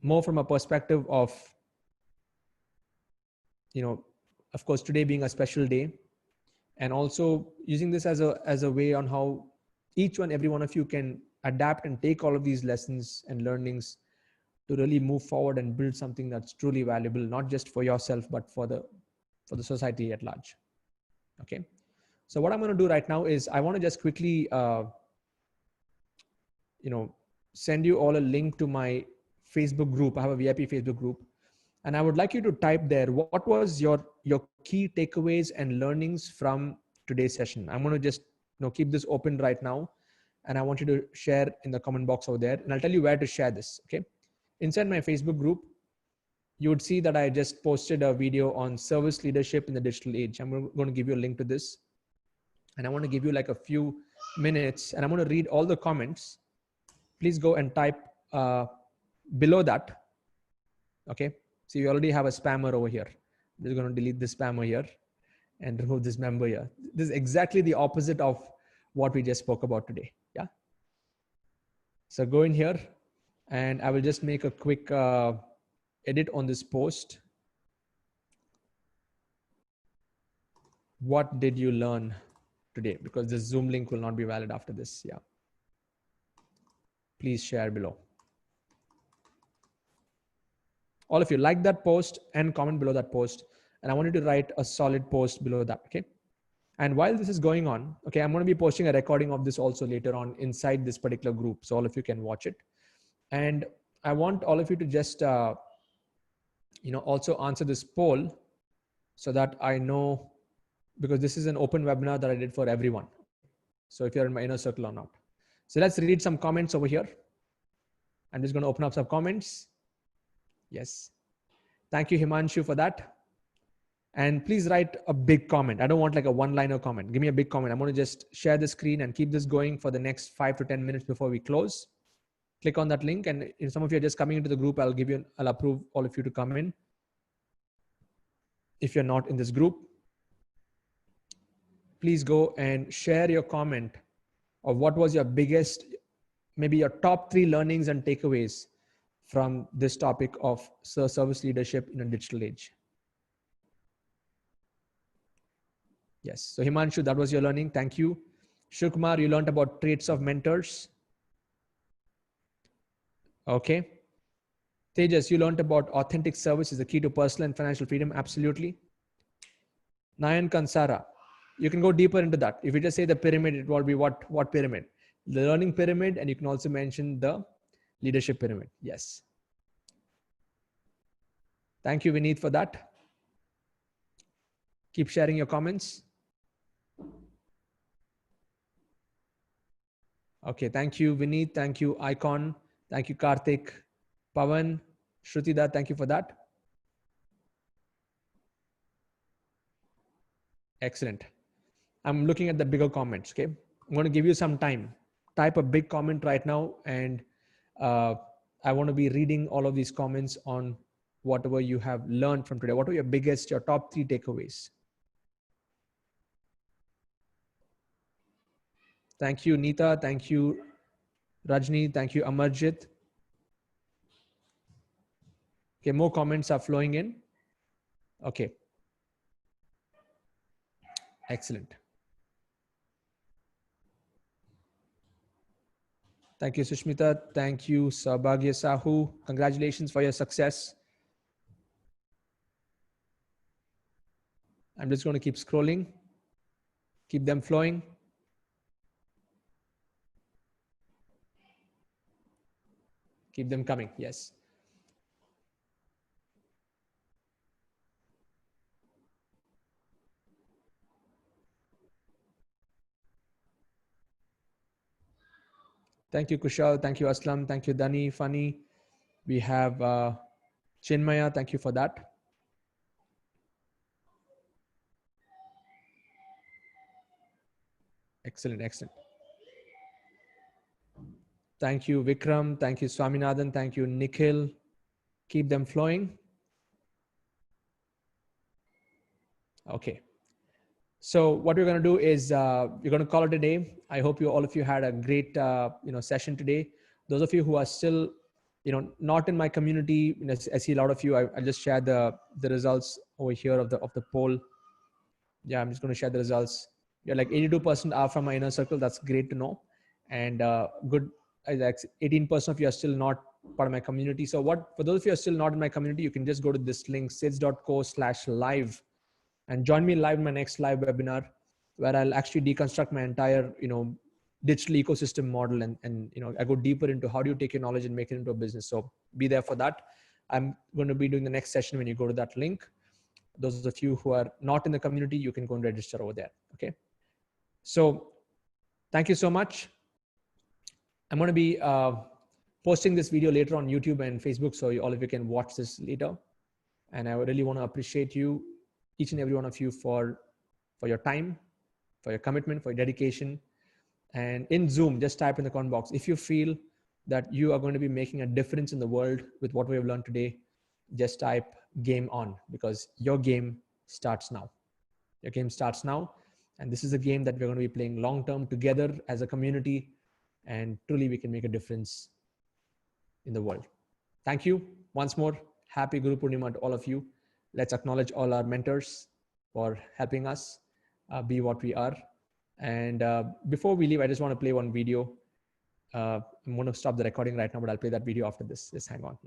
more from a perspective of, of course, today being a special day, and also using this as a way on how every one of you can adapt and take all of these lessons and learnings to really move forward and build something that's truly valuable, not just for yourself, but for the society at large. Okay. So what I'm going to do right now is I want to just quickly, send you all a link to my Facebook group. I have a VIP Facebook group, and I would like you to type there, what was your key takeaways and learnings from today's session? I'm going to just keep this open right now, and I want you to share in the comment box over there, and I'll tell you where to share this. Okay. Inside my Facebook group, you would see that I just posted a video on service leadership in the digital age. I'm going to give you a link to this, and I want to give you like a few minutes, and I'm going to read all the comments. Please go and type below that. Okay. So you already have a spammer over here. I'm just going to delete this spammer here and remove this member here. This is exactly the opposite of what we just spoke about today. Yeah. So go in here, and I will just make a quick edit on this post. What did you learn today? Because this Zoom link will not be valid after this. Yeah. Please share below. All of you like that post and comment below that post. And I want you to write a solid post below that. Okay. And while this is going on, okay, I'm going to be posting a recording of this also later on inside this particular group. So all of you can watch it. And I want all of you to just, also answer this poll so that I know, because this is an open webinar that I did for everyone. So if you're in my inner circle or not. So let's read some comments over here. I'm just going to open up some comments. Yes. Thank you, Himanshu, for that. And please write a big comment. I don't want like a one-liner comment. Give me a big comment. I'm going to just share the screen and keep this going for the next 5 to 10 minutes before we close. Click on that link. And if some of you are just coming into the group, I'll approve all of you to come in. If you're not in this group, please go and share your comment of what was your biggest, maybe your top 3 learnings and takeaways from this topic of service leadership in a digital age. Yes. So Himanshu, that was your learning. Thank you. Shukmar, you learned about traits of mentors. Okay. Tejas, you learned about authentic service is the key to personal and financial freedom. Absolutely. Nayan Kansara, you can go deeper into that. If you just say the pyramid, it will be what pyramid? The learning pyramid, and you can also mention the leadership pyramid. Yes. Thank you, Vineet, for that. Keep sharing your comments. Okay, thank you, Vineet. Thank you, Icon. Thank you, Karthik. Pavan, Shrutida, thank you for that. Excellent. I'm looking at the bigger comments, okay? I'm going to give you some time. Type a big comment right now, and I want to be reading all of these comments on whatever you have learned from today. What are your top 3 takeaways? Thank you, Neeta. Thank you, Rajni. Thank you, Amarjit. Okay, more comments are flowing in. Okay. Excellent. Thank you, Sushmita. Thank you, Saubhagya Sahu. Congratulations for your success. I'm just going to keep scrolling. Keep them flowing. Keep them coming. Yes. Thank you, Kushal. Thank you, Aslam. Thank you, Dani, Funny. We have Chinmaya. Thank you for that. Excellent, excellent. Thank you, Vikram. Thank you, Swaminathan. Thank you, Nikhil. Keep them flowing. Okay. So what we're going to do is we're going to call it a day. I hope all of you had a great session today. Those of you who are still not in my community, I see a lot of you. I just shared the results over here of the poll. Yeah, I'm just going to share the results. You're like 82% are from my inner circle. That's great to know. And good, 18% of you are still not part of my community. So for those of you who are still not in my community, you can just go to this link, sids.co/live, and join me live in my next live webinar, where I'll actually deconstruct my entire, digital ecosystem model. And I go deeper into how do you take your knowledge and make it into a business. So be there for that. I'm going to be doing the next session when you go to that link. Those of you who are not in the community, you can go and register over there. Okay. So thank you so much. I'm going to be posting this video later on YouTube and Facebook, so all of you can watch this later. And I really want to appreciate you, each and every one of you, for your time, for your commitment, for your dedication. And in Zoom, just type in the comment box if you feel that you are going to be making a difference in the world with what we have learned today. Just type game on, because your game starts now. Your game starts now. And this is a game that we're going to be playing long term together as a community. And truly, we can make a difference in the world. Thank you once more. Happy Guru Purnima to all of you. Let's acknowledge all our mentors for helping us be what we are. And before we leave, I just want to play one video. I'm going to stop the recording right now, but I'll play that video after this. Just hang on.